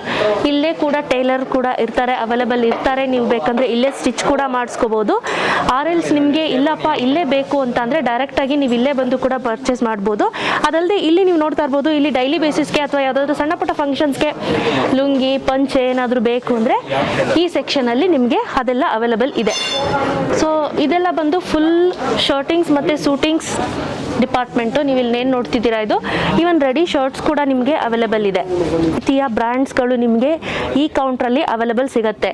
ಇಲ್ಲೇ ಕೂಡ ಟೈಲರ್ ಕೂಡ ಇರ್ತಾರೆ, ಅವೈಲೇಬಲ್ ಇರ್ತಾರೆ. ನೀವು ಬೇಕಂದ್ರೆ ಇಲ್ಲೇ ಸ್ಟಿಚ್ ಕೂಡ ಮಾಡಿಸ್ಕೋಬೋದು. ಆರ್ ಎಲ್ಸ್ ನಿಮಗೆ ಇಲ್ಲಪ್ಪ ಇಲ್ಲೇ ಬೇಕು ಅಂತ ಅಂದರೆ ಡೈರೆಕ್ಟಾಗಿ ನೀವು ಇಲ್ಲೇ ಬಂದು ಕೂಡ ಪರ್ಚೇಸ್ ಮಾಡ್ಬೋದು. ಅದಲ್ಲದೆ ಇಲ್ಲಿ ನೀವು ನೋಡ್ತಾ ಇರ್ಬೋದು, ಇಲ್ಲಿ ಡೈಲಿ ಬೇಸಿಸ್ಗೆ ಅಥವಾ ಯಾವುದಾದ್ರೂ ಸಣ್ಣ ಪುಟ್ಟ ಫಂಕ್ಷನ್ಸ್ಗೆ ಲುಂಗಿ ಪಂಚೆ ಏನಾದರೂ ಬೇಕು ಅಂದರೆ ಈ ಸೆಕ್ಷನಲ್ಲಿ ನಿಮಗೆ ಅದೆಲ್ಲ ಅವೈಲೇಬಲ್ ಇದೆ. ಸೊ ಇದೆಲ್ಲ ಬಂದು ಫುಲ್ ಶರ್ಟಿಂಗ್ಸ್ ಮತ್ತು ಸೂಟಿಂಗ್ಸ್ ಡಿಪಾರ್ಟ್ಮೆಂಟು. ನೀವು ಇಲ್ಲಿ ಏನು ನೋಡ್ತಿದ್ದೀರಾ, ಇದು ಈವನ್ ರೆಡಿ ಶರ್ಟ್ಸ್ ಕೂಡ ನಿಮಗೆ ಅವೈಲೇಬಲ್ ಇದೆ. ರೀತಿಯ ಬ್ರ್ಯಾಂಡ್ಸ್ಗಳು ನಿಮಗೆ ಈ ಕೌಂಟ್ರಲ್ಲಿ ಅವೈಲೇಬಲ್ ಸಿಗುತ್ತೆ.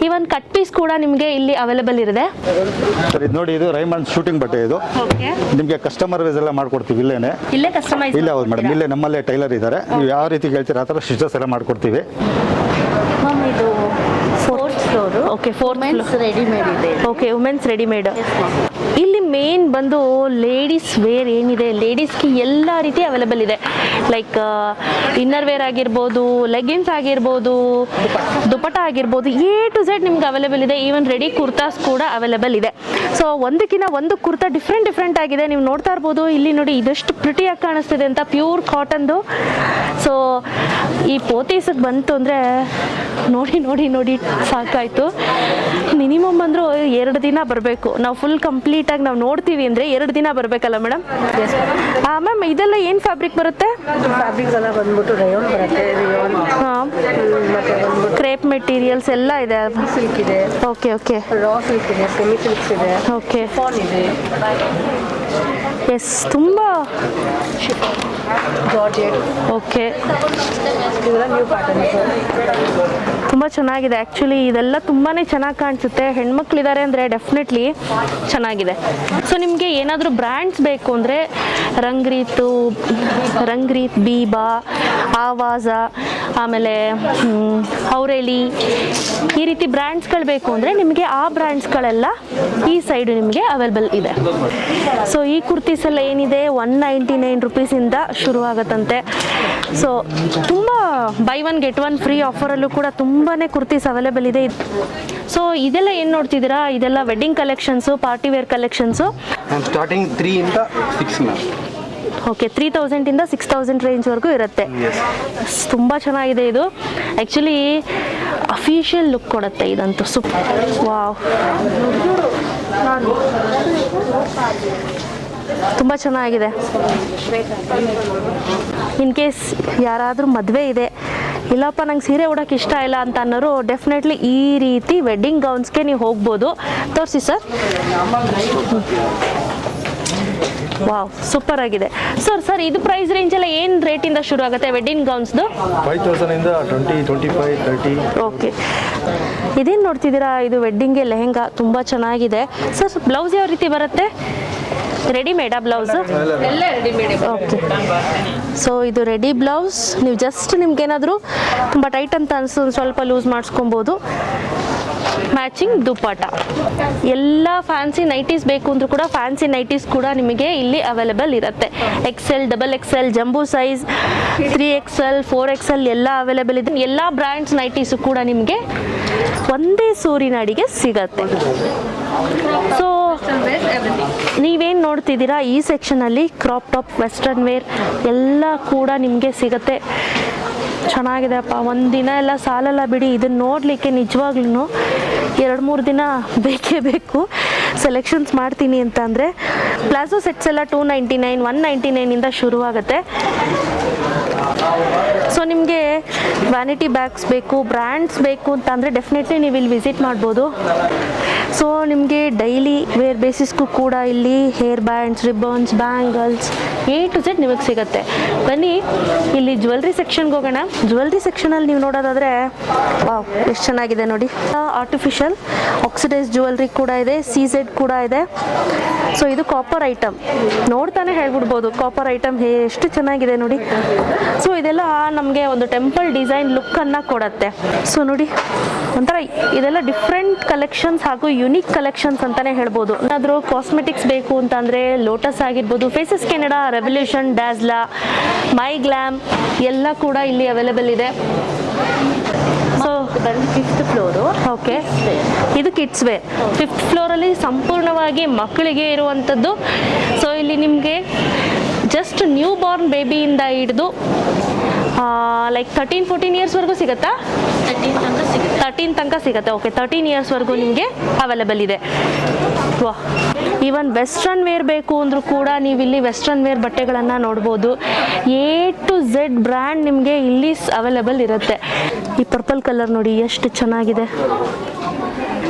ಈವನ್ ಕಟ್ ಪೀಸ್ ಕೂಡ ನಿಮಗೆ ಇಲ್ಲಿ ಅವೈಲೇಬಲ್ ಇದೆ. ಸರ್ ಇದು ನೋಡಿ, ಇದು ರೈಮಂಡ್ ಶೂಟಿಂಗ್ ಬಟ್ಟೆ. ಇದು ನಿಮಗೆ ಕಸ್ಟಮರ್ ವೈಸ್ ಎಲ್ಲ ಮಾಡ್ಕೊಡ್ತೀವಿ. ಇಲ್ಲೇ ಕಸ್ಟಮೈಸ್ ಇಲ್ಲ, ಹೌದು ಮೇಡಮ್, ಇಲ್ಲೇ ನಮ್ಮಲ್ಲೇ ಟೈಲರ್ ಇದ್ದಾರೆ. ನೀವು ಯಾವ ರೀತಿ ಹೇಳ್ತೀರಾ ಆ ಥರ ಸ್ಟಿಚಸ್ ಎಲ್ಲ ಮಾಡ್ಕೊಡ್ತೀವಿ. ಇದು fourth floor. Okay, women's readymade ಇದೆ. Okay, women's readymade. ಇಲ್ಲಿ ಮೇನ್ ಬಂದು ಲೇಡೀಸ್ ವೇರ್ ಏನಿದೆ, ಲೇಡೀಸ್ಗೆ ಎಲ್ಲ ರೀತಿ ಅವೈಲೇಬಲ್ ಇದೆ. ಲೈಕ್ ಇನ್ನರ್ ವೇರ್ ಆಗಿರ್ಬೋದು, ಲೆಗಿನ್ಸ್ ಆಗಿರ್ಬೋದು, ದುಪಟ್ಟ ಆಗಿರ್ಬೋದು, A to Z ನಿಮ್ಗೆ ಅವೈಲೇಬಲ್ ಇದೆ. ಈವನ್ ರೆಡಿ ಕುರ್ತಾಸ್ ಕೂಡ ಅವೈಲೇಬಲ್ ಇದೆ. ಸೊ ಒಂದಕ್ಕಿಂತ ಒಂದು ಕುರ್ತಾ ಡಿಫ್ರೆಂಟ್ ಆಗಿದೆ. ನೀವು ನೋಡ್ತಾ ಇರ್ಬೋದು, ಇಲ್ಲಿ ನೋಡಿ ಇದಷ್ಟು ಪ್ರಿಟಿಯಾಗಿ ಕಾಣಿಸ್ತಿದೆ ಅಂತ, ಪ್ಯೂರ್ ಕಾಟನ್ದು. ಸೊ ಈ ಪೋತೀಸಿಗೆ ಬಂತು ಅಂದರೆ ನೋಡಿ ನೋಡಿ ನೋಡಿ ಸಾಕಾಯಿತು. ಮಿನಿಮಮ್ ಅಂದರೂ 2 ದಿನ ಬರಬೇಕು. ನಾವು ಫುಲ್ ಕಂಪ್ಲೀಟಾಗಿ ನಾವು ನೋಡ್ತೀವಿ ಅಂದರೆ 2 ದಿನ ಬರಬೇಕಲ್ಲ ಮೇಡಮ್? ಮ್ಯಾಮ್ ಇದೆಲ್ಲ ಏನು ಫ್ಯಾಬ್ರಿಕ್ ಬರುತ್ತೆ? ಫ್ಯಾಬ್ರಿಕ್ಸ್ ಎಲ್ಲ ಬಂದ್ಬಿಟ್ಟು ರಯೋನ್ ಬರುತ್ತೆ. ಹಾಂ, ಕ್ರೇಪ್ ಮೆಟೀರಿಯಲ್ಸ್ ಎಲ್ಲ ಇದೆ. ಸಿಲ್ಕ್ ಇದೆ, ಓಕೆ ಓಕೆ, ರಾ ಸಿಲ್ಕ್ ಇದೆ, ಸೆಮಿ ಸಿಲ್ಕ್ಸ್ ಇದೆ, ಓಕೆ, ಫಾನ್ ಇದೆ, ಎಸ್, ತುಂಬ ಜಾರ್ಜೆಟ್. ಓಕೆ, ಇದೆಲ್ಲ ನ್ಯೂ ಪ್ಯಾಟರ್ನ್. ತುಂಬ ಚೆನ್ನಾಗಿದೆ. ಆ್ಯಕ್ಚುಲಿ ಇದೆಲ್ಲ ತುಂಬಾ ಚೆನ್ನಾಗಿ ಕಾಣಿಸುತ್ತೆ. ಹೆಣ್ಮಕ್ಳಿದ್ದಾರೆ ಅಂದರೆ ಡೆಫಿನೆಟ್ಲಿ ಚೆನ್ನಾಗಿದೆ. ಸೊ ನಿಮಗೆ ಏನಾದರೂ ಬ್ರ್ಯಾಂಡ್ಸ್ ಬೇಕು ಅಂದರೆ ರಂಗ್ರೀತ್, ಬೀಬಾ, ಆವಾಜ, ಆಮೇಲೆ ಔರೇಲಿ, ಈ ರೀತಿ ಬ್ರ್ಯಾಂಡ್ಸ್ಗಳು ಬೇಕು ಅಂದರೆ ನಿಮಗೆ ಆ ಬ್ರ್ಯಾಂಡ್ಸ್ಗಳೆಲ್ಲ ಈ ಸೈಡು ನಿಮಗೆ ಅವೈಲೇಬಲ್ ಇದೆ. ಸೊ ಈ ಕುರ್ತೀಸ್ ಎಲ್ಲ ಏನಿದೆ 199 ರುಪೀಸಿಂದ ಶುರು ಆಗುತ್ತಂತೆ. ಸೊ ತುಂಬ buy one get one free ಆಫರಲ್ಲೂ ಕೂಡ ತುಂಬಾ ಕುರ್ತೀಸ್ ಅವೈಲೇಬಲ್ ಇದೆ. ಸೊ ಇದೆಲ್ಲ ಏನು ನೋಡ್ತಿದ್ದೀರಾ, ಇದೆಲ್ಲ wedding collections, party wear collections. Starting 3 ಇಂದ 6 ಓಕೆ, 3000 6000 ರೇಂಜ್ವರೆಗೂ ಇರುತ್ತೆ. ತುಂಬ ಚೆನ್ನಾಗಿದೆ ಇದು. ಆ್ಯಕ್ಚುಲಿ ಅಫಿಷಿಯಲ್ ಲುಕ್ ಕೊಡುತ್ತೆ ಇದಂತೂ. ಸೂಪರ್, ವಾವ್, ತುಂಬ ಚೆನ್ನಾಗಿದೆ. ಇನ್ ಕೇಸ್ ಯಾರಾದರೂ ಮದುವೆ ಇದೆ, ಇಲ್ಲಪ್ಪ ನಂಗೆ ಸೀರೆ ಉಡೋಕೆ ಇಷ್ಟ ಇಲ್ಲ ಅಂತ ಅನ್ನೋರು ಡೆಫಿನೆಟ್ಲಿ ಈ ರೀತಿ ವೆಡ್ಡಿಂಗ್ ಗೌನ್ಸ್ಗೆ ನೀವು ಹೋಗ್ಬೋದು. ತೋರಿಸಿ ಸರ್. ವಾವ್ ಸೂಪರ್ ಆಗಿದೆ ಸರ್ ಇದು ಪ್ರೈಸ್ ರೇಂಜ್ ಎಲ್ಲ ಏನು ರೇಟಿಂದ ಶುರು ಆಗುತ್ತೆ ವೆಡ್ಡಿಂಗ್ ಗೌನ್ಸ್ದು? 5,000 ಇಂದ 20, 25, 30. ಓಕೆ, ಇದೇನು ನೋಡ್ತಿದ್ದೀರಾ, ಇದು ವೆಡ್ಡಿಂಗ್ಗೆ ಲೆಹೆಂಗಾ ತುಂಬ ಚೆನ್ನಾಗಿದೆ. ಸರ್ ಬ್ಲೌಸ್ ಯಾವ ರೀತಿ ಬರುತ್ತೆ? ರೆಡಿಮೇಡಾ ಬ್ಲೌಸು? ಓಕೆ, ಸೊ ಇದು ರೆಡಿ ಬ್ಲೌಸ್. ನೀವು ಜಸ್ಟ್ ನಿಮ್ಗೇನಾದರೂ ತುಂಬ ಟೈಟ್ ಅಂತ ಅನಿಸು ಸ್ವಲ್ಪ ಲೂಸ್ ಮಾಡಿಸ್ಕೊಬೋದು. ಮ್ಯಾಚಿಂಗ್ ದುಪ್ಪಟ. ಎಲ್ಲ ಫ್ಯಾನ್ಸಿ ನೈಟೀಸ್ ಬೇಕು ಅಂದರೂ ಕೂಡ ಫ್ಯಾನ್ಸಿ ನೈಟೀಸ್ ಕೂಡ ನಿಮಗೆ ಇಲ್ಲಿ ಅವೈಲೇಬಲ್ ಇರುತ್ತೆ. XL, XXL, ಜಂಬೂ ಸೈಜ್, 3XL, 4XL ಎಲ್ಲ ಅವೈಲೇಬಲ್ ಇದೆ. ಎಲ್ಲ ಬ್ರ್ಯಾಂಡ್ಸ್ ನೈಟೀಸು ಕೂಡ ನಿಮಗೆ ಒಂದೇ ಸೂರಿನಡಿಗೆ ಸಿಗತ್ತೆ. ಸೊ ನೀವೇನು ನೋಡ್ತಿದ್ದೀರಾ ಈ ಸೆಕ್ಷನಲ್ಲಿ ಕ್ರಾಪ್ ಟಾಪ್, ವೆಸ್ಟರ್ನ್ ವೇರ್ ಎಲ್ಲ ಕೂಡ ನಿಮಗೆ ಸಿಗುತ್ತೆ. ಚೆನ್ನಾಗಿದೆ ಅಪ್ಪ, ಒಂದಿನ ಎಲ್ಲ ಸಾಲಲ್ಲ ಬಿಡಿ. ಇದನ್ನು ನೋಡಲಿಕ್ಕೆ ನಿಜವಾಗ್ಲೂ 2-3 ದಿನ ಬೇಕೇ ಬೇಕು ಸೆಲೆಕ್ಷನ್ಸ್ ಮಾಡ್ತೀನಿ ಅಂತ ಅಂದರೆ. ಪ್ಲಾಜೋ ಸೆಟ್ಸ್ ಎಲ್ಲ 299, 199 ಶುರುವಾಗುತ್ತೆ. ಸೊ ನಿಮಗೆ ವ್ಯಾನಿಟಿ ಬ್ಯಾಗ್ಸ್ ಬೇಕು, ಬ್ರ್ಯಾಂಡ್ಸ್ ಬೇಕು ಅಂತ ಅಂದರೆ ಡೆಫಿನೆಟ್ಲಿ ನೀವು ಇಲ್ಲಿ ವಿಸಿಟ್ ಮಾಡ್ಬೋದು. ಸೊ ನಿಮಗೆ ಡೈಲಿ ವೇರ್ ಬೇಸಿಸ್ಗೂ ಕೂಡ ಇಲ್ಲಿ hair bands, ribbons, bangles A to Z ನಿಮಗೆ ಸಿಗುತ್ತೆ. ಬನ್ನಿ ಇಲ್ಲಿ ಜ್ಯುವೆಲ್ರಿ ಸೆಕ್ಷನ್ಗೆ ಹೋಗೋಣ. ಜ್ಯುವೆಲ್ರಿ ಸೆಕ್ಷನಲ್ಲಿ ನೀವು ನೋಡೋದಾದರೆ ವಾವ್ ಎಷ್ಟು ಚೆನ್ನಾಗಿದೆ ನೋಡಿ. ಆರ್ಟಿಫಿಷಿಯಲ್ ಆಕ್ಸಿಡೈಸ್ ಜ್ಯುವೆಲ್ರಿ ಕೂಡ ಇದೆ, CZ ಕೂಡ ಇದೆ. ಸೊ ಇದು ಕಾಪರ್ ಐಟಮ್, ನೋಡ್ತಾನೆ ಹೇಳ್ಬಿಡ್ಬೋದು ಕಾಪರ್ ಐಟಮ್ ಎಷ್ಟು ಚೆನ್ನಾಗಿದೆ ನೋಡಿ. ಸೊ ಇದೆಲ್ಲ ನಮಗೆ ಒಂದು ಟೆಂಪಲ್ ಡಿಸೈನ್ ಲುಕ್ಕನ್ನು ಕೊಡುತ್ತೆ. ಸೊ ನೋಡಿ ಒಂಥರ ಇದೆಲ್ಲ ಡಿಫ್ರೆಂಟ್ ಕಲೆಕ್ಷನ್ಸ್ ಹಾಗೂ ಯುನೀಕ್ ಕಲೆಕ್ಷನ್ಸ್ ಅಂತಲೇ ಹೇಳ್ಬೋದು. ಏನಾದರೂ ಕಾಸ್ಮೆಟಿಕ್ಸ್ ಬೇಕು ಅಂತಂದರೆ ಲೋಟಸ್ ಆಗಿರ್ಬೋದು, ಫೇಸಸ್ ಕೆನಡಾ, ರೆವಲ್ಯೂಷನ್, ಡ್ಯಾಸ್ಲಾ, ಮೈ ಗ್ಲಾಮ್ ಎಲ್ಲ ಕೂಡ ಇಲ್ಲಿ ಅವೈಲೇಬಲ್ ಇದೆ. ಸೊ ಬಂದು 5th ಫ್ಲೋರು. ಓಕೆ, ಇದು ಕಿಡ್ಸ್ ವೇರ್. 5th ಫ್ಲೋರಲ್ಲಿ ಸಂಪೂರ್ಣವಾಗಿ ಮಕ್ಕಳಿಗೆ ಇರುವಂಥದ್ದು. ಸೊ ಇಲ್ಲಿ ನಿಮಗೆ ಜಸ್ಟ್ ನ್ಯೂ ಬಾರ್ನ್ ಬೇಬಿಯಿಂದ ಹಿಡಿದು ಲೈಕ್ 13-14 ಇಯರ್ಸ್ವರೆಗೂ ಸಿಗುತ್ತಾ? 13 ತನಕ ಸಿಗುತ್ತೆ. ಓಕೆ, 13 ಇಯರ್ಸ್ವರೆಗೂ ನಿಮಗೆ ಅವೈಲೇಬಲ್ ಇದೆ. ವಾ, ಈವನ್ ವೆಸ್ಟರ್ನ್ ವೇರ್ ಬೇಕು ಅಂದರೂ ಕೂಡ ನೀವು ಇಲ್ಲಿ ವೆಸ್ಟರ್ನ್ ವೇರ್ ಬಟ್ಟೆಗಳನ್ನು ನೋಡ್ಬೋದು. A to Z ಬ್ರ್ಯಾಂಡ್ ನಿಮಗೆ ಇಲ್ಲಿ ಅವೈಲೇಬಲ್ ಇರುತ್ತೆ. ಈ ಪರ್ಪಲ್ ಕಲರ್ ನೋಡಿ ಎಷ್ಟು ಚೆನ್ನಾಗಿದೆ.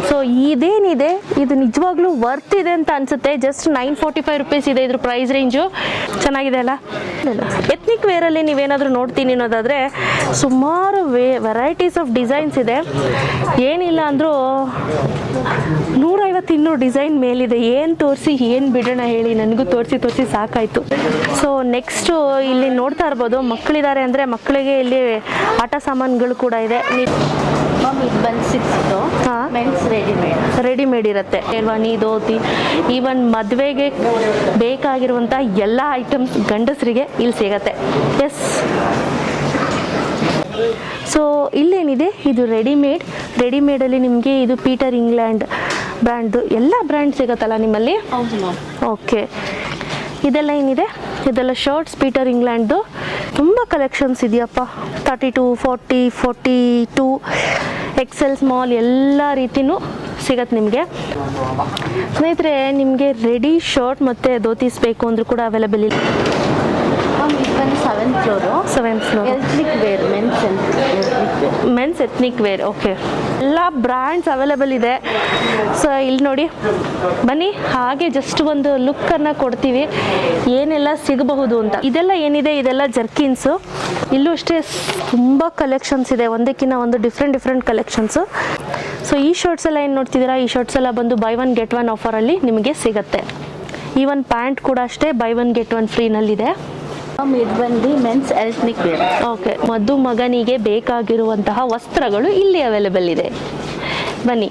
ಸೊ ಇದೇನಿದೆ ಇದು ನಿಜವಾಗ್ಲೂ ವರ್ತ್ ಇದೆ ಅಂತ ಅನಿಸುತ್ತೆ. ಜಸ್ಟ್ 945 ರುಪೀಸ್ ಇದೆ ಇದ್ರ ಪ್ರೈಸ್ ರೇಂಜು. ಚೆನ್ನಾಗಿದೆ ಅಲ್ಲ? ಎತ್ನಿಕ್ ವೇರಲ್ಲಿ ನೀವೇನಾದರೂ ನೋಡ್ತೀನಿ ಅನ್ನೋದಾದರೆ ಸುಮಾರು ವೆರೈಟೀಸ್ ಆಫ್ ಡಿಸೈನ್ಸ್ ಇದೆ. ಏನಿಲ್ಲ ಅಂದರೂ 150-200 ಡಿಸೈನ್ ಮೇಲಿದೆ. ಏನು ತೋರಿಸಿ ಏನು ಬಿಡೋಣ ಹೇಳಿ, ನನಗೂ ತೋರಿಸಿ ಸಾಕಾಯಿತು. ಸೊ ನೆಕ್ಸ್ಟು ಇಲ್ಲಿ ನೋಡ್ತಾ ಇರ್ಬೋದು, ಮಕ್ಕಳಿದ್ದಾರೆ ಅಂದರೆ ಮಕ್ಕಳಿಗೆ ಇಲ್ಲಿ ಆಟ ಸಾಮಾನುಗಳು ಕೂಡ ಇದೆ. ಇದು ಬಂದು 6 ಮೆನ್ಸ್ ರೆಡಿಮೇಡ್ ಇರುತ್ತೆ. ಶೇರ್ವಾನಿ, ಧೋತಿ, ಈವನ್ ಮದುವೆಗೆ ಬೇಕಾಗಿರುವಂಥ ಎಲ್ಲ ಐಟಮ್ಸ್ ಗಂಡಸರಿಗೆ ಇಲ್ಲಿ ಸಿಗತ್ತೆ. ಎಸ್, ಸೊ ಇಲ್ಲೇನಿದೆ ಇದು ರೆಡಿಮೇಡಲ್ಲಿ ನಿಮಗೆ ಇದು ಪೀಟರ್ ಇಂಗ್ಲೆಂಡ್ ಬ್ರ್ಯಾಂಡ್ದು ಎಲ್ಲ ಬ್ರ್ಯಾಂಡ್ ಸಿಗುತ್ತಲ್ಲ ನಿಮ್ಮಲ್ಲಿ? ಓಕೆ, ಇದೆಲ್ಲ ಏನಿದೆ, ಇದೆಲ್ಲ ಶರ್ಟ್ಸ್ ಪೀಟರ್ ಇಂಗ್ಲೆಂಡ್ದು ತುಂಬ ಕಲೆಕ್ಷನ್ಸ್ ಇದೆಯಪ್ಪ. 32, 40, 42, XL, ಸ್ಮಾಲ್ ಎಲ್ಲ ರೀತಿಯೂ ಸಿಗತ್ತೆ ನಿಮಗೆ. ಸ್ನೇಹಿತರೆ, ನಿಮಗೆ ರೆಡಿ ಶರ್ಟ್ ಮತ್ತು ಧೋತೀಸ್ ಬೇಕು ಅಂದರೂ ಕೂಡ ಅವೈಲೇಬಲ್ ಇಲ್ಲ. ಇದು ಬಂದು 7th floor. 7th floor ethnic wear, men's ethnic wear. Okay, ಎಲ್ಲ ಬ್ರ್ಯಾಂಡ್ಸ್ ಅವೈಲೇಬಲ್ ಇದೆ. ಸೊ ಇಲ್ಲಿ ನೋಡಿ, ಬನ್ನಿ ಹಾಗೆ ಜಸ್ಟ್ ಒಂದು ಲುಕ್ಕನ್ನು ಕೊಡ್ತೀವಿ ಏನೆಲ್ಲ ಸಿಗಬಹುದು ಅಂತ. ಇದೆಲ್ಲ ಏನಿದೆ ಇದೆಲ್ಲ ಜರ್ಕಿನ್ಸು. ಇಲ್ಲೂ ಅಷ್ಟೇ ತುಂಬ ಕಲೆಕ್ಷನ್ಸ್ ಇದೆ, ಒಂದಕ್ಕಿಂತ ಒಂದು ಡಿಫ್ರೆಂಟ್ ಕಲೆಕ್ಷನ್ಸು. ಸೊ ಈ ಶರ್ಟ್ಸ್ ಎಲ್ಲ ಏನು ನೋಡ್ತಿದ್ದೀರಾ, ಈ ಶರ್ಟ್ಸ್ ಎಲ್ಲ ಬಂದು ಬೈ 1 get 1 ಆಫರಲ್ಲಿ ನಿಮಗೆ ಸಿಗುತ್ತೆ. ಈವನ್ ಪ್ಯಾಂಟ್ ಕೂಡ ಅಷ್ಟೇ ಬೈ 1 get 1 ಫ್ರೀನಲ್ಲಿದೆ. ಇದು ಬಂದು ಮೆನ್ಸ್ ಎಥ್ನಿಕ್ ವೇರ್. ಓಕೆ, ಮಗನಿಗೆ ಬೇಕಾಗಿರುವಂತಹ ವಸ್ತ್ರಗಳು ಇಲ್ಲಿ ಅವೈಲೇಬಲ್ ಇದೆ. ಬನ್ನಿ.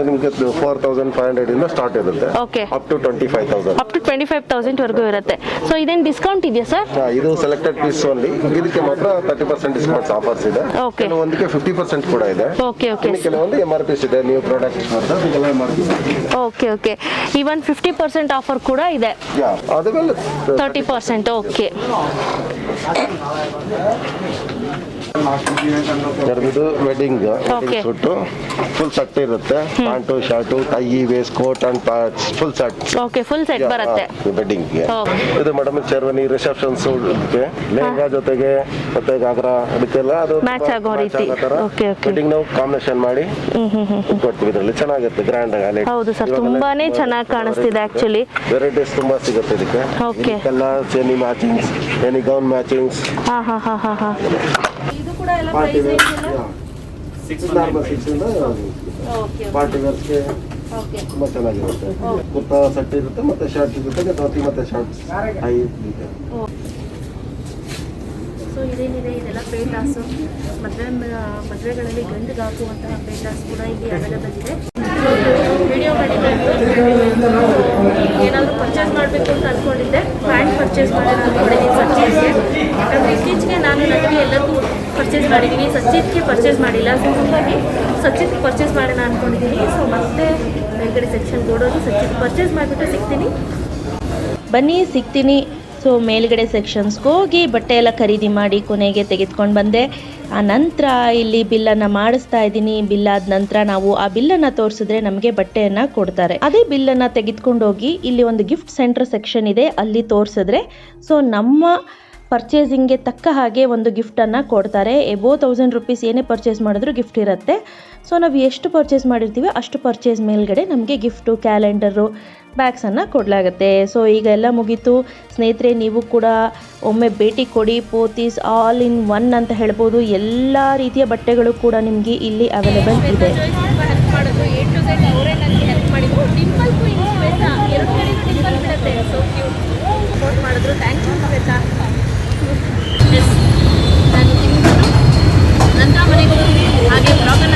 ನಿಮಗೆ 4,500 ಇಂದ ಸ್ಟಾರ್ಟ್ ಇರುತ್ತೆ. Okay, up to 25,000. Up to 25,000 ವರೆಗೂ ಇರುತ್ತೆ. ಸೊ ಇದೇನು ಡಿಸ್ಕೌಂಟ್ ಇದೆಯಾ ಸರ್? ಇದು ಸೆಲೆಕ್ಟೆಡ್ ಪೀಸ್ ಓನ್ಲಿ. ಇದಕ್ಕೆ ಮಾತ್ರ 30% ಡಿಸ್ಕೌಂಟ್ಸ್ ಆಫರ್ಸ್ ಇದೆ. ಓಕೆ, ಕೆಲವೊಂದಕ್ಕೆ 50% ಕೂಡ ಇದೆ. ಓಕೆ ಓಕೆ, ಕೆಲವೊಂದು MRPs ಇದೆ. New product okay okay, even 50% offer ಕೂಡ ಇದೆ. ಅದೆಲ್ಲ 30%. ಓಕೆ, ಇದು wedding Okay. Suit full set ಇರುತ್ತೆ. Pant shirt tie waistcoat and full set. Okay, full set ಬರುತ್ತೆ. ವೆಡ್ಡಿಂಗ್ಗೆ Okay. ಇದು ಮೇಡಮ್ ಚರ್ವನಿ ರಿಸೆಪ್ಷನ್ಸ್ ಲೆಹಂಗಾ ಜೊತೆಗೆ ಮತ್ತೆ ಗಾಗ್ರಾ ಅದಕ್ಕೆಲ್ಲ ಅದು Match ಆಗೋ ರೀತಿ. Okay, okay. ವೆಡ್ಡಿಂಗ್ ನಾವು ಕಾಂಬಿನೇಷನ್ ಮಾಡಿ ಕೊಡ್ತೀವಿ. ಇದರಲ್ಲಿ ಚೆನ್ನಾಗಿರುತ್ತೆ, ಗ್ರ್ಯಾಂಡ್ ಆಗಿ. ಹೌದು ಸರ್, ತುಂಬಾನೇ ಚೆನ್ನಾಗಿ ಕಾಣಿಸ್ತಿದೆ ಆಕ್ಚುಲಿ. ವೆರೈಟೀಸ್ ತುಂಬಾ ಸಿಗುತ್ತೆ ಇದಕ್ಕೆ. Okay. Colours, any matchings, any gown matchings. ಹಾ ಹಾ ಹಾ ಹಾ ಹಾ. ಇದು ಕೂಡ ಎಲ್ಲ ಪ್ರೈಸ್ ನಾರ್ಮಲ್ 6 ಇಂದ ಪಾರ್ಟಿ ವೇರ್ಸ್ಗೆ ತುಂಬಾ ಚೆನ್ನಾಗಿರುತ್ತೆ. ಕುರ್ತಾ ಸೆಟ್ ಇರುತ್ತೆ, ಮತ್ತೆ ಶರ್ಟ್ ಜೊತೆಗೆ ಧೋತಿ ಮತ್ತೆ ಶರ್ಟ್ ಹೈ ಇದೆ. ಸೊ ಇದೇನಿದೆ ಇದೆಲ್ಲ ಪೇಟಾಸು, ಮದುವೆಗಳಲ್ಲಿ ಗಂಡಿಗೆ ಹಾಕುವಂತಹ ಪೇಟಾಸ್ ಕೂಡ ಇಲ್ಲಿ ಅವೈಲೇಬಲ್ ಇದೆ. ವಿಡಿಯೋ ಏನಾದರೂ ಪರ್ಚೇಸ್ ಮಾಡಬೇಕು ಅಂತ ಅಂದ್ಕೊಂಡಿದ್ದೆ, ಪ್ಯಾಂಟ್ ಪರ್ಚೇಸ್ ಮಾಡೋಣ ಅಂದ್ಕೊಂಡಿದ್ದೀನಿ ಸಚ್ಚಿತ್ಗೆ. ಯಾಕಂದರೆ ಇತ್ತೀಚೆಗೆ ನಾನು ನನಗೆ ಎಲ್ಲರಿಗೂ ಪರ್ಚೇಸ್ ಮಾಡಿದ್ದೀನಿ, ಸಚ್ಚಿತ್ಗೆ ಪರ್ಚೇಸ್ ಮಾಡಿಲ್ಲ. ಸೊ ಹಾಗಾಗಿ ಸಚ್ಚಿತ್ಗೆ ಪರ್ಚೇಸ್ ಮಾಡೋಣ ಅಂದ್ಕೊಂಡಿದ್ದೀನಿ. ಸೊ ಮತ್ತೆ ಮೇಲ್ಗಡೆ ಸೆಕ್ಷನ್ಗೆ ಓಡೋದು, ಸಚ್ಚಿತ್ ಪರ್ಚೇಸ್ ಮಾಡಿಬಿಟ್ಟು ಸಿಗ್ತೀನಿ. ಬನ್ನಿ ಸಿಗ್ತೀನಿ. ಸೊ ಮೇಲ್ಗಡೆ ಸೆಕ್ಷನ್ಸ್ಗೆ ಹೋಗಿ ಬಟ್ಟೆ ಎಲ್ಲ ಖರೀದಿ ಮಾಡಿ ಕೊನೆಗೆ ತೆಗೆದುಕೊಂಡು ಬಂದೆ. ಆ ನಂತರ ಇಲ್ಲಿ ಬಿಲ್ಲನ್ನು ಮಾಡಿಸ್ತಾ ಇದ್ದೀನಿ. ಬಿಲ್ ಆದ ನಂತರ ನಾವು ಆ ಬಿಲ್ಲನ್ನು ತೋರಿಸಿದ್ರೆ ನಮಗೆ ಬಟ್ಟೆಯನ್ನು ಕೊಡ್ತಾರೆ. ಅದೇ ಬಿಲ್ಲನ್ನು ತೆಗೆದುಕೊಂಡೋಗಿ ಇಲ್ಲಿ ಒಂದು ಗಿಫ್ಟ್ ಸೆಂಟರ್ ಸೆಕ್ಷನ್ ಇದೆ, ಅಲ್ಲಿ ತೋರಿಸಿದ್ರೆ ಸೊ ನಮ್ಮ ಪರ್ಚೇಸಿಂಗ್ಗೆ ತಕ್ಕ ಹಾಗೆ ಒಂದು ಗಿಫ್ಟನ್ನು ಕೊಡ್ತಾರೆ. ಎಬೋ 1000 ರುಪೀಸ್ ಏನೇ ಪರ್ಚೇಸ್ ಮಾಡಿದ್ರು ಗಿಫ್ಟ್ ಇರುತ್ತೆ. ಸೊ ನಾವು ಎಷ್ಟು ಪರ್ಚೇಸ್ ಮಾಡಿರ್ತೀವಿ ಅಷ್ಟು ಪರ್ಚೇಸ್ ಮೇಲ್ಗಡೆ ನಮಗೆ ಗಿಫ್ಟು, ಕ್ಯಾಲೆಂಡರು, ಬ್ಯಾಗ್ಸನ್ನು ಕೊಡಲಾಗುತ್ತೆ. ಸೊ ಈಗ ಎಲ್ಲ ಮುಗೀತು ಸ್ನೇಹಿತರೆ. ನೀವು ಕೂಡ ಒಮ್ಮೆ ಭೇಟಿ ಕೊಡಿ. ಪೋತೀಸ್ ಆಲ್ ಇನ್ ಒನ್ ಅಂತ ಹೇಳ್ಬೋದು. ಎಲ್ಲ ರೀತಿಯ ಬಟ್ಟೆಗಳು ಕೂಡ ನಿಮಗೆ ಇಲ್ಲಿ ಅವೈಲೇಬಲ್ ಇದೆ. ಹೆಲ್ಪ್ ಮಾಡಿದ್ರು, A to Z ಅವರೇ ನನಗೆ ಹೆಲ್ಪ್ ಮಾಡಿದ್ರು. ಡಿಂಪಲ್ಗೂ ಹಿಂಗೆ ಶ್ವೇತಾ, ಎರಡು ಕಡೆಗೂ ಡಿಂಪಲ್ ಬಿಡುತ್ತೆ. ಸೊ ಕ್ಯೂಟ್ ಸಪೋರ್ಟ್ ಮಾಡಿದ್ರು. Thank you Shweta. ಎಸ್, ನಾನು ತಿಂದು ನಂತರ ಮನೆಗೆ ಹೋಗಿ ಹಾಗೆ ಬ್ಲಾಗನ್ನು